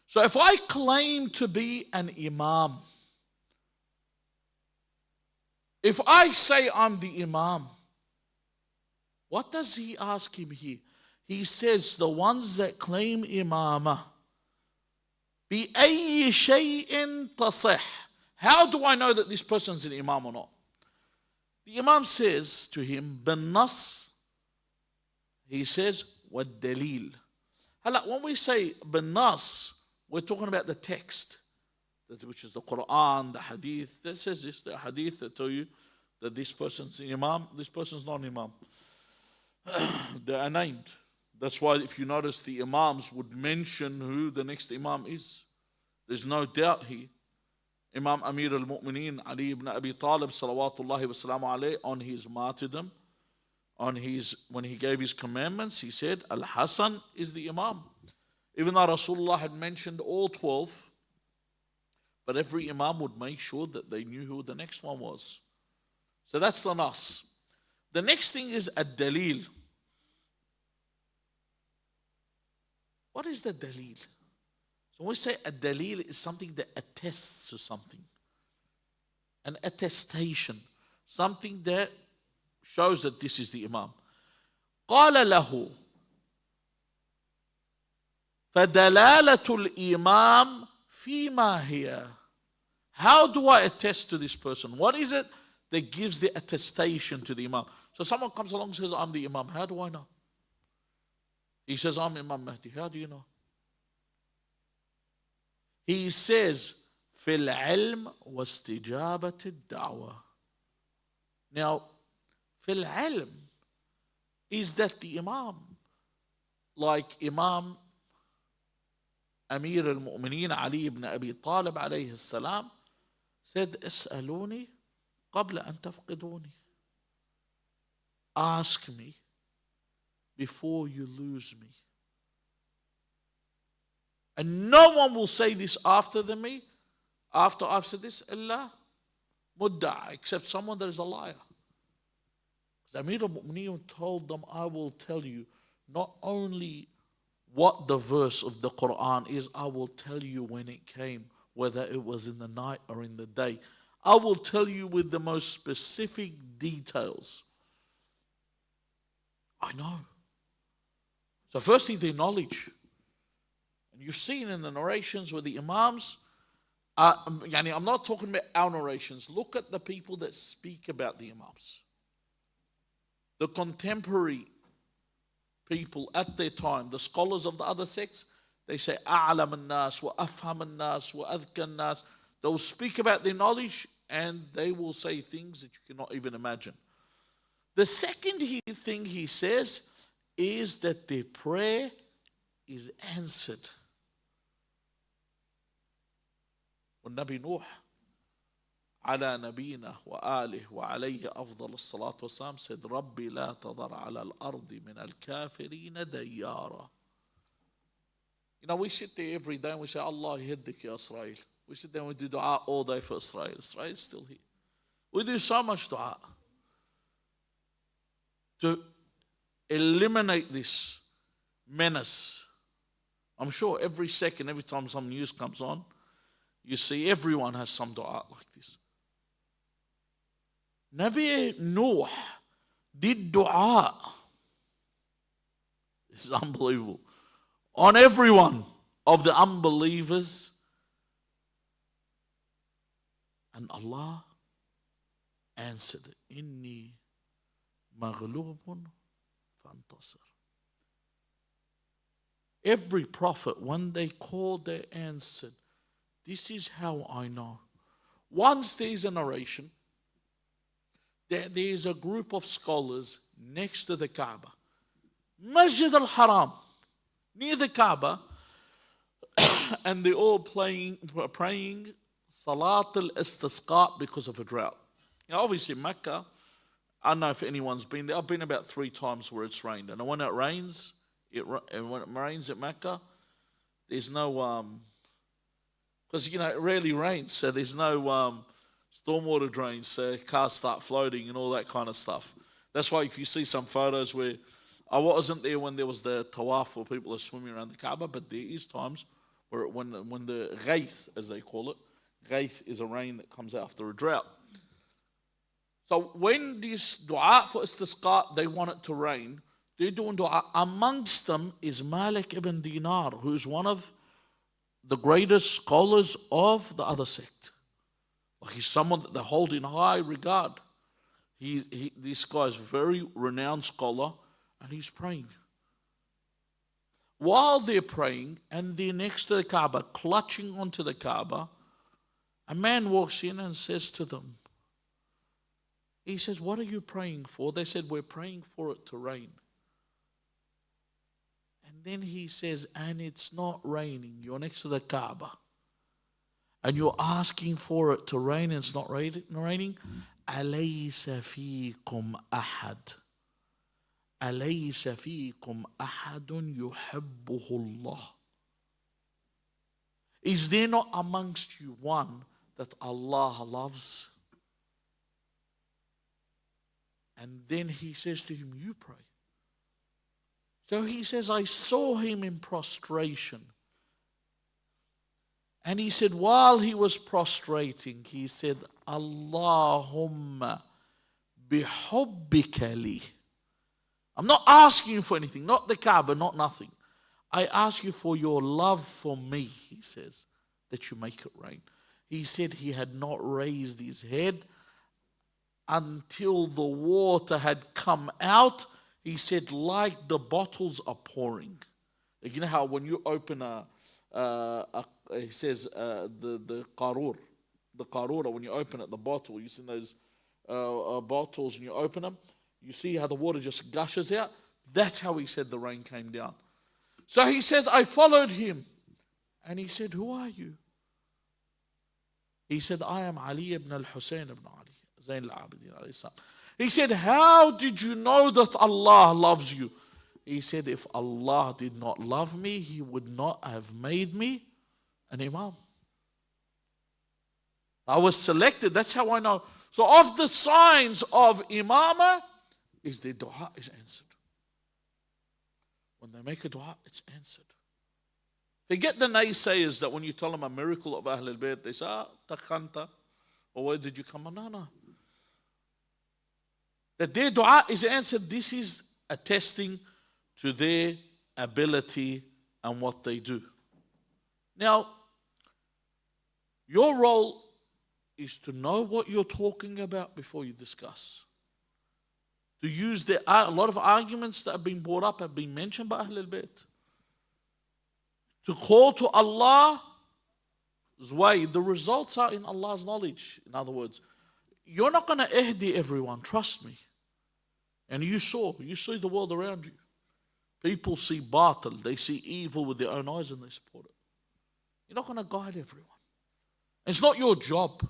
So if I claim to be an Imam, if I say I'm the Imam, what does he ask him here? He says, the ones that claim Imamah, بِأَيِّ شَيْءٍ تَصِحْ. How do I know that this person's an Imam or not? The Imam says to him, بِالنَّص. He says, وَالدَّلِيلِ. When we say بِالنَّص, we're talking about the text, which is the Quran, the Hadith. That says this, the Hadith that tell you that this person's an Imam, this person's not an Imam. They are named. That's why if you notice the Imams would mention who the next Imam is. There's no doubt here. Imam Amir al-Mu'mineen Ali ibn Abi Talib salawatullahi wa salamu alayhi, on his martyrdom, when he gave his commandments, he said Al-Hasan is the Imam. Even though Rasulullah had mentioned all 12, but every Imam would make sure that they knew who the next one was. So that's the Nas. The next thing is Ad-Dalil. What is the Dalil? So when we say Ad-Dalil, is something that attests to something. An attestation. Something that shows that this is the Imam. قال له فدلالة الإمام فيما هي. How do I attest to this person? What is it that gives the attestation to the Imam? So someone comes along and says, I'm the Imam. How do I know? He says, I'm Imam Mehdi. How do you know? He says, في العلم واستجابة الدعوة. Now, في العلم is that the Imam, like Imam Amir al-Mu'mineen Ali ibn Abi Talib alayhi salam said, اسألوني قبل أن تفقدوني. Ask me before you lose me. And no one will say this after me, after I've said this, إلا مدعى, except someone that is a liar. Because Amir al-Mu'mineen told them, I will tell you not only what the verse of the Quran is, I will tell you when it came, whether it was in the night or in the day. I will tell you with the most specific details. I know. So firstly, their knowledge. And you've seen in the narrations where the Imams, I'm not talking about our narrations. Look at the people that speak about the Imams. The contemporary people at their time, the scholars of the other sects, they say, أعلم الناس وأفهم الناس وأذكى الناس. They will speak about their knowledge and they will say things that you cannot even imagine. The second thing he says is that their prayer is answered. والنبي نوح على نبينا وآله وعليه أفضل الصلاة والسلام said ربي لا تضر على الأرض من الكافرين ديارا. You know, we sit there every day and we say, Allah yahdik ya Israel. We sit there and we do dua all day for Israel. Israel is still here. We do so much dua to eliminate this menace. I'm sure every second, every time some news comes on, you see everyone has some dua like this. Nabi Nuh did dua. This is unbelievable. On everyone of the unbelievers. And Allah answered, Inni maghlubun fantasir. Every prophet, when they called, they answered. This is how I know. Once there is a narration that there is a group of scholars next to the Kaaba, Masjid al-Haram, near the Kaaba, and they're all praying Salat al-Istisqa because of a drought. Now, obviously, Mecca, I don't know if anyone's been there. I've been about 3 times where it's rained. And when it rains, when it rains at Mecca, there's no, because, it rarely rains, so there's no stormwater drains, so cars start floating and all that kind of stuff. That's why if you see some photos where, I wasn't there when there was the tawaf where people are swimming around the Kaaba, but there is times where when the ghaith, as they call it, ghaith is a rain that comes after a drought. So when this dua for istisqa, they want it to rain, they're doing dua. Amongst them is Malik ibn Dinar, who's one of the greatest scholars of the other sect. He's someone that they hold in high regard. This guy is a very renowned scholar, and he's praying. While they're praying, and they're next to the Kaaba, clutching onto the Kaaba, a man walks in and says to them, he says, what are you praying for? They said, we're praying for it to rain. And then he says, and it's not raining. You're next to the Kaaba. And you're asking for it to rain and it's not raining. أَلَيْسَ فِيكُمْ أَحَدٌ أَلَيْسَ فِيكُمْ أَحَدٌ يُحِبُّهُ اللَّهُ. Is there not amongst you one that Allah loves? And then he says to him, you pray. So he says, I saw him in prostration. And he said, while he was prostrating, he said, Allahumma bihubbika li. I'm not asking you for anything, not the Kaaba, not nothing. I ask you for your love for me, he says, that you make it rain. He said he had not raised his head until the water had come out. He said, like the bottles are pouring. Like, you know how when you open he says the qarur, when you open it, the bottle, you see those bottles and you open them, you see how the water just gushes out. That's how he said the rain came down. So he says, I followed him. And he said, who are you? He said, I am Ali ibn al-Husayn ibn Ali, Zayn al-Abidin alayhi salam. He said, how did you know that Allah loves you? He said, if Allah did not love me, He would not have made me an Imam. I was selected, that's how I know. So of the signs of Imamah is their dua is answered. When they make a dua, it's answered. Forget the naysayers that when you tell them a miracle of Ahlul Bayt, they say, takhanta, or where did you come from? No. That their dua is answered, this is attesting to their ability and what they do. Now, your role is to know what you're talking about before you discuss. To use a lot of arguments that have been brought up, have been mentioned by Ahlul Bayt. To call to Allah's way, the results are in Allah's knowledge. In other words, you're not going to ihdi everyone, trust me. And you see the world around you. People see batil, they see evil with their own eyes and they support it. You're not going to guide everyone. It's not your job.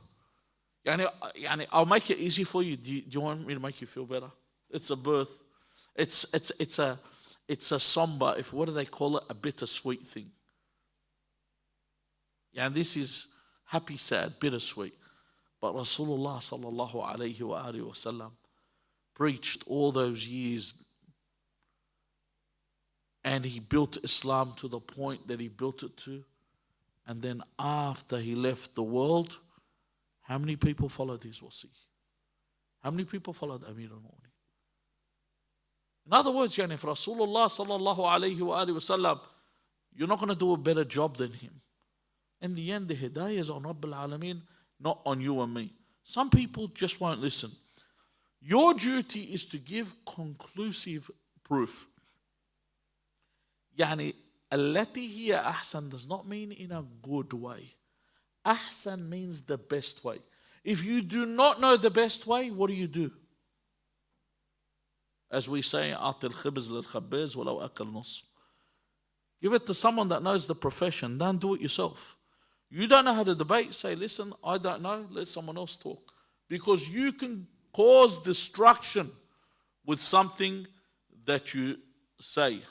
I'll make it easy for you. Do you want me to make you feel better? It's a birth. It's a somber, what do they call it? A bittersweet thing. And this is happy, sad, bittersweet. But Rasulullah sallallahu alayhi wa alihi wa sallam preached all those years, and he built Islam to the point that he built it to. And then after he left the world, how many people followed his wasi? How many people followed Amir al-Mu'minin? In other words, if Rasulullah sallallahu alayhi wa alihi wa sallam, you're not going to do a better job than him. In the end, the hidayah is on Rabbil Alameen, not on you and me. Some people just won't listen. Your duty is to give conclusive proof. التي هي أحسن does not mean in a good way. Ahsan means the best way. If you do not know the best way, what do? As we say, أعطي الخبز للخباز ولو أكل نص. Give it to someone that knows the profession. Don't do it yourself. You don't know how to debate, say, listen, I don't know, let someone else talk. Because you can cause destruction with something that you say.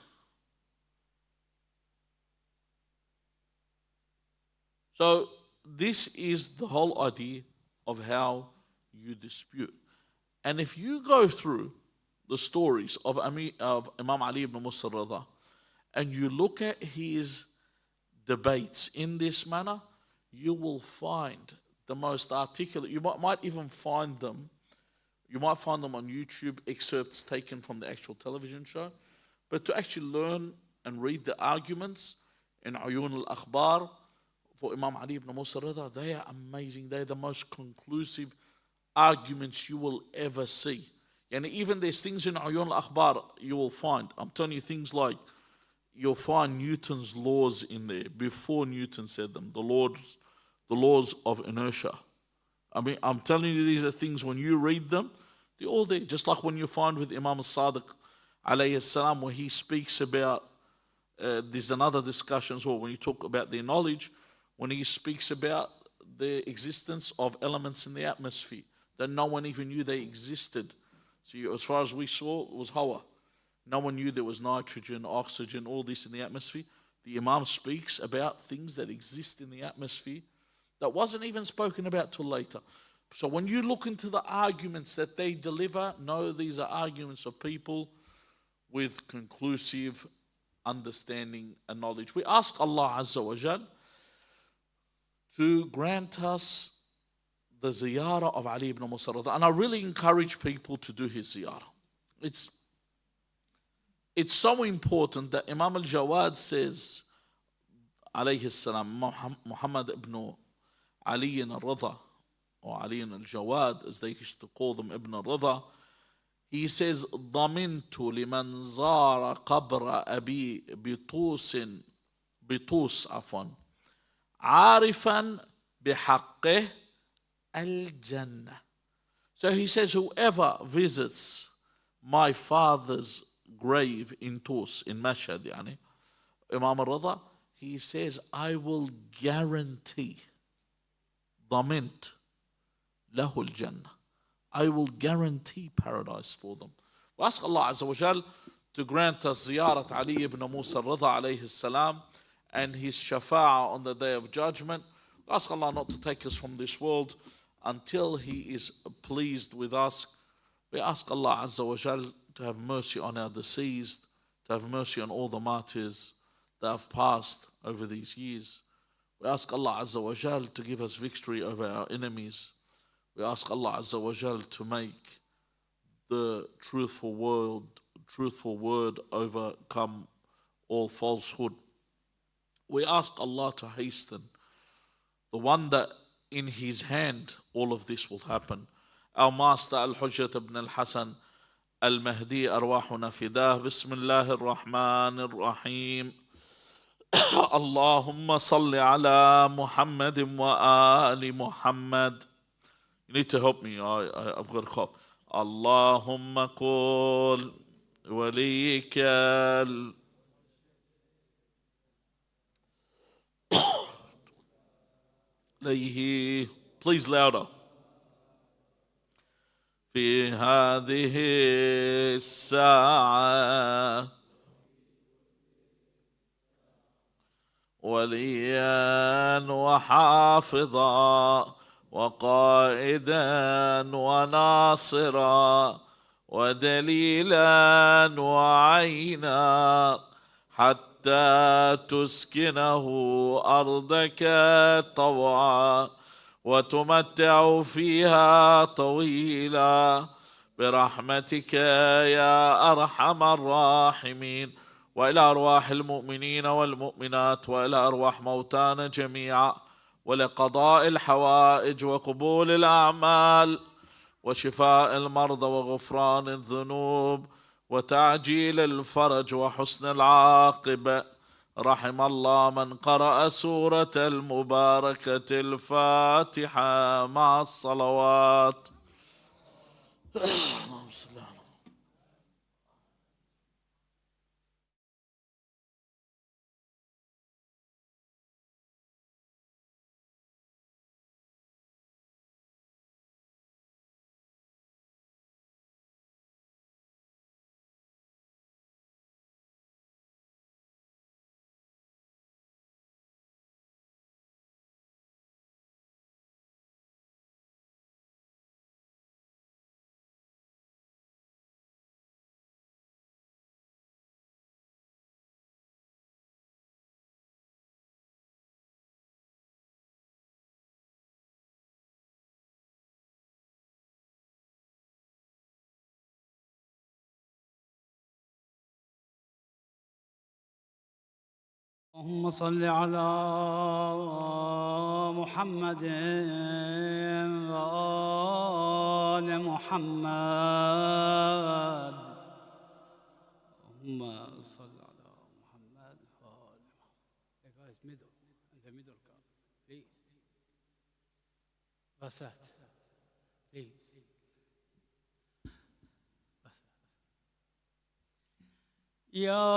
So this is the whole idea of how you dispute. And if you go through the stories of Imam Ali ibn Musa al-Redha and you look at his debates in this manner, you will find the most articulate. You might even find them. You might find them on YouTube, excerpts taken from the actual television show. But to actually learn and read the arguments in Uyun al-Akhbar for Imam Ali ibn Musa al-Redha, they are amazing. They're the most conclusive arguments you will ever see. And even there's things in Uyun al-Akhbar you will find. I'm telling you things like, you'll find Newton's laws in there before Newton said them, the laws of inertia. I mean, I'm telling you, these are things when you read them, they're all there. Just like when you find with Imam al-Sadiq alayhi salam, where he speaks about, there's another discussion as well, when you talk about their knowledge, when he speaks about the existence of elements in the atmosphere that no one even knew they existed. So as far as we saw, it was Hawa. No one knew there was nitrogen, oxygen, all this in the atmosphere. The Imam speaks about things that exist in the atmosphere that wasn't even spoken about till later. So when you look into the arguments that they deliver, know these are arguments of people with conclusive understanding and knowledge. We ask Allah Azza wa Jal to grant us the ziyarah of Ali ibn Musa al-Redha. And I really encourage people to do his ziyarah. It's so important that Imam al-Jawad says, alayhi salam, Mohammed ibn Ali al-Redha, or Ali al-Jawad, as they used to call them, Ibn al-Redha, he says, ضمنت لمن زار قبر أبي بطوس عارفا بحقه الجنة. So he says, whoever visits my father's grave in Tus, in Mashhad, Imam al-Redha, he says, I will guarantee, ضمنت له الجنة, I will guarantee paradise for them. We ask Allah Azza wa Jal to grant us ziyarat Ali ibn Musa al-Redha alayhi salam and his shafa'ah on the day of judgment. We ask Allah not to take us from this world until He is pleased with us. We ask Allah Azza wa Jal to have mercy on our deceased, to have mercy on all the martyrs that have passed over these years. We ask Allah Azza wa Jal to give us victory over our enemies. We ask Allah Azza wa Jal to make the truthful word overcome all falsehood. We ask Allah to hasten the one that in His hand all of this will happen. Our Master Al-Hujjat ibn Al-Hasan Al-Mehdi arwahuna fidah. Bismillah ar-Rahman ar-Rahim. Allahumma salli ala Muhammadin wa ali Muhammad. You need to help me, I've got a cough. Allahumma qul waliyika عليه. Please louder. في هذه الساعة وليا وحافظا وقائدا وناصرا ودليلا وعينا حتى تسكنه أرضك طوعا وتمتع فيها طويلا برحمتك يا أرحم الراحمين. وإلى أرواح المؤمنين والمؤمنات وإلى أرواح موتانا جميعا ولقضاء الحوائج وقبول الأعمال وشفاء المرضى وغفران الذنوب وتعجيل الفرج وحسن العاقبة. رحم الله من قرأ سورة المباركة الفاتحة مع الصلوات. اللهم صل على اللهم صل على محمد وآل محمد. اللهم صل على محمد وآل محمد. Hey guys, middle. In the middle, please. Basat, please. يا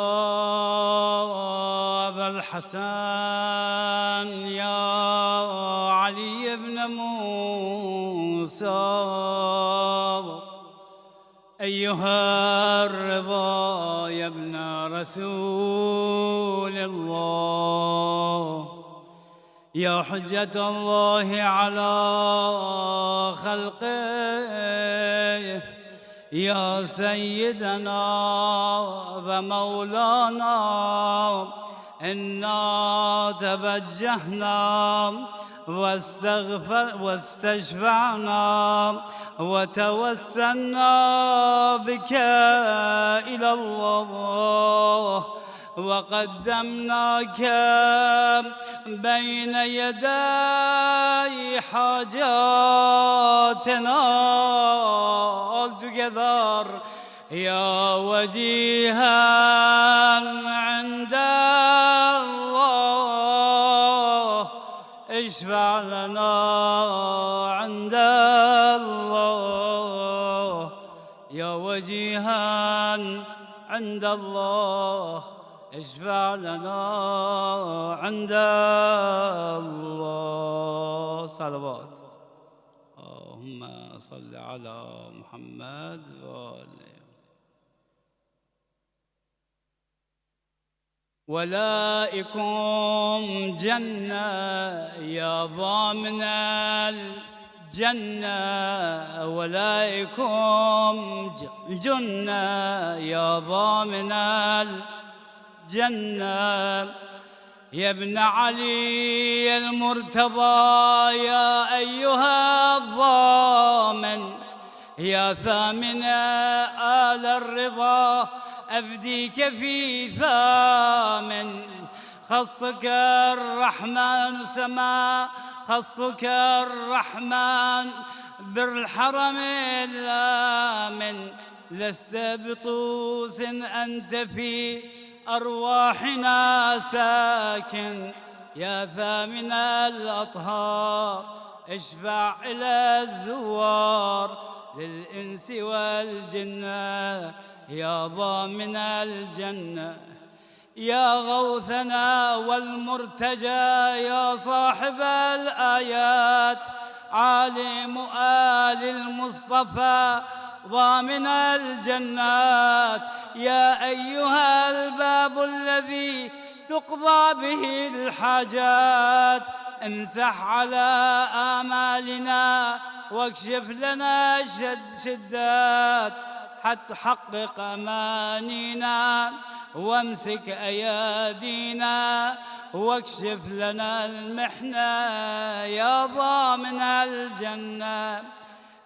أبا الحسن يا علي بن موسى، أيها الرضا يا ابن رسول الله، يا حجة الله على خلقه، يا سيدنا ومولانا، إنا توجهنا واستشفعنا وتوسلنا بك إلى الله، وقدمناك بين يدي حاجاتنا all together، يا وجيها عند الله، اشفع لنا عند الله، يا وجيها عند الله، اشفع لنا عند الله. صلوات. اللهم صل على محمد وآله. ولائكم جنة يا ضامن الجنة، ولائكم جنة يا ضامن الجنة، يا ابن علي المرتضى، يا أيها الضامن، يا ثامن آل الرضا، أفديك في ثامن، خصك الرحمن سما، خصك الرحمن بالحرم الآمن، لست بطوس أنت في أرواحنا ساكن، يا ثامن الأطهار، اشفع إلى الزوار للإنس والجنة، يا ضامن الجنة، يا غوثنا والمرتجى، يا صاحب الآيات، عالم آل المصطفى، ضامن الجنات، يا أيها الباب الذي تقضى به الحاجات، امسح على آمالنا واكشف لنا الشدات، حتى حقق أمانينا وامسك أيادينا واكشف لنا المحنة، يا ضامن الجنة،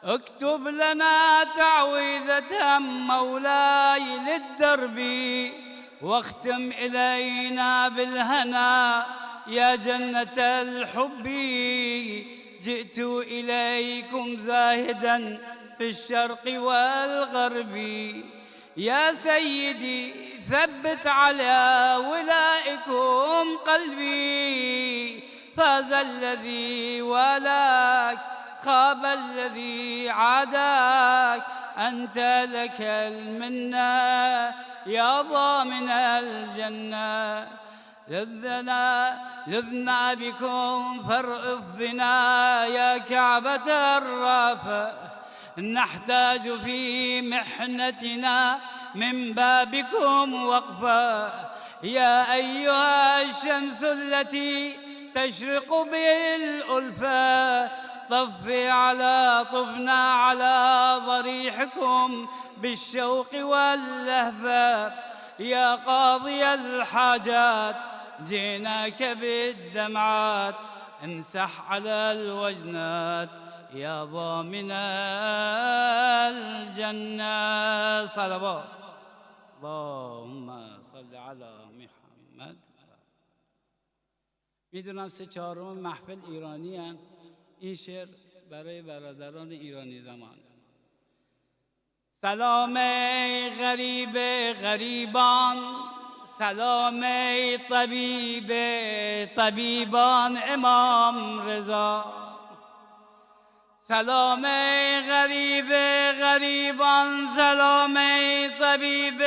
اكتب لنا تعويذة مولاي للدرب، واختم إلينا بالهنا يا جنة الحب، جئت إليكم زاهدا في الشرق والغرب، يا سيدي ثبت على ولائكم قلبي، فاز الذي والاك، خاب الذي عاداك، أنت لك المنة يا ضامن الجنة. لذنا بكم فارأف بنا يا كعبة الرافع، نحتاج في محنتنا من بابكم وقفا. يا أيها الشمس التي تشرق بالألفة، طفنا على ضريحكم بالشوق واللهفة. يا قاضي الحاجات جئناك بالدمعات، امسح على الوجنات يا ضامن الجنة. صلوات اللهم صل على محمد. میدونم 3/4 محفل ایرانی هن. این شعر برای برادران ایرانی زمان. سلام ای غریب غریبان، سلام ای طبیب طبیبان امام رضا. سلام ای غریب غریبان، سلام ای طبیب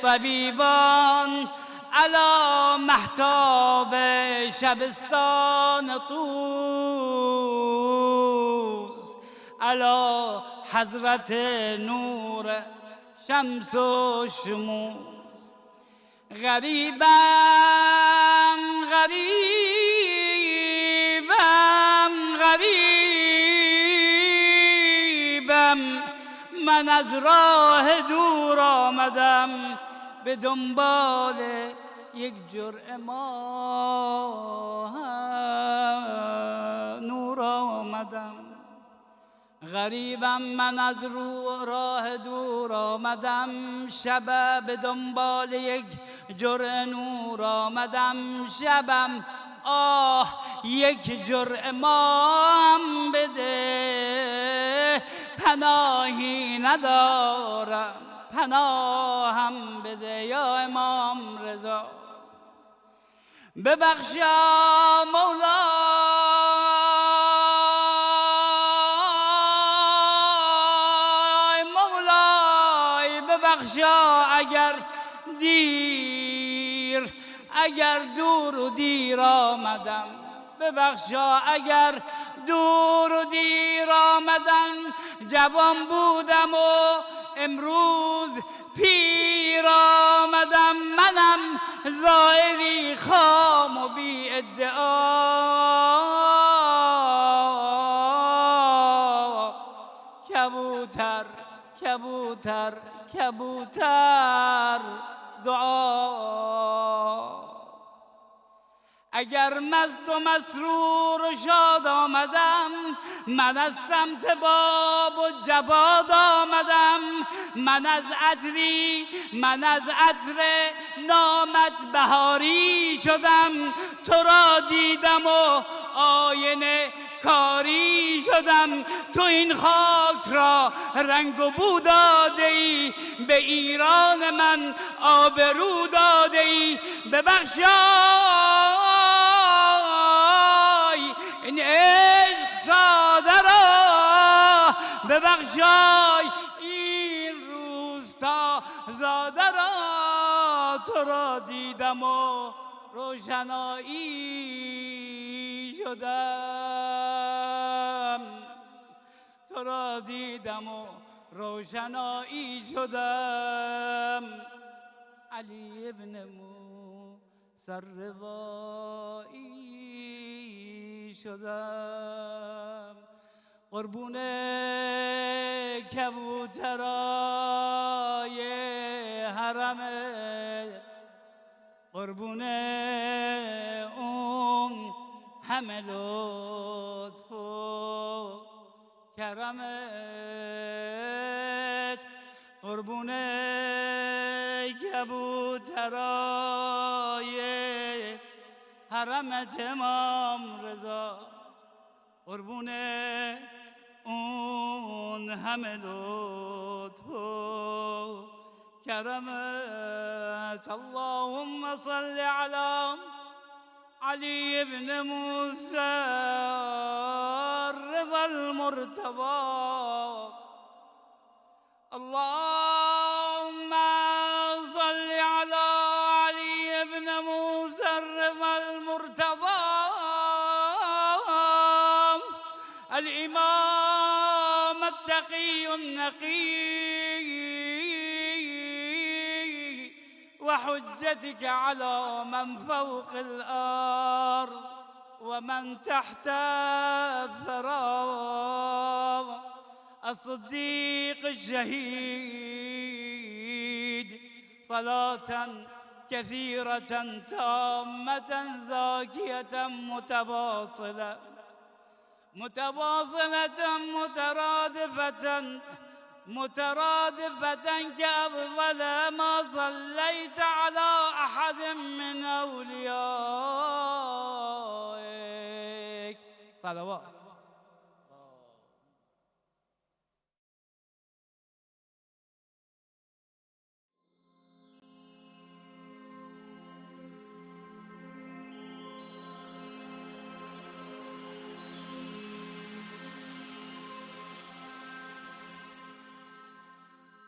طبیبان، علی محتاب شبستان طوس، علی حضرت نور شمس و شموس. غریبم غریبم غریبم، من از راه دور آمدم، به دنبال یک جرعه ماه نور آمدم. غریبم من از راه دور آمدم، شب به دنبال یک جرعه نور آمدم. شبم آه یک جرعه ماهم بده، پناهی ندارم پناهم بده یا امام رضا. ببخشا مولای ببخشا اگر دیر، اگر دور و دیر آمدم. ببخشا اگر دور و دیر آمدم. جوان بودم و امروز پیر آمدم. منم زائری خام و بی ادعا. کبوتر کبوتر کبوتر دعا. اگر مست و مسرور و شاد آمدم، من از سمت باب و جواد آمدم. من از عطر نامت بهاری شدم. تو را دیدم و آینه کاری شدم. تو این خاک را رنگ و بو داده ای، به ایران من آبرو داده ای. ببخشای این عشق ساده را، ببخشای این روستا زاده را. تو را دیدم و روشنایی شدم. تو را دیدم و روشنایی شدم. علی ابن موسی روایی شدم. قربون کبوترای حرمت، قربون اون همه لطف و کرمت، قربون کبوترای حرمت امام رضا، قربون اون همه لطف و کرمت. اللهم صل على علي بن موسى الرضا المرتضى. اللهم صل على علي بن موسى الرضا المرتضى الإمام التقي النقي وحجتك على من فوق الأرض ومن تحت الثرى الصديق الشهيد صلاة كثيرة تامة زاكية متواصلة مترادفة كأفضل ما صليت على أحد من أوليائك. صلوات.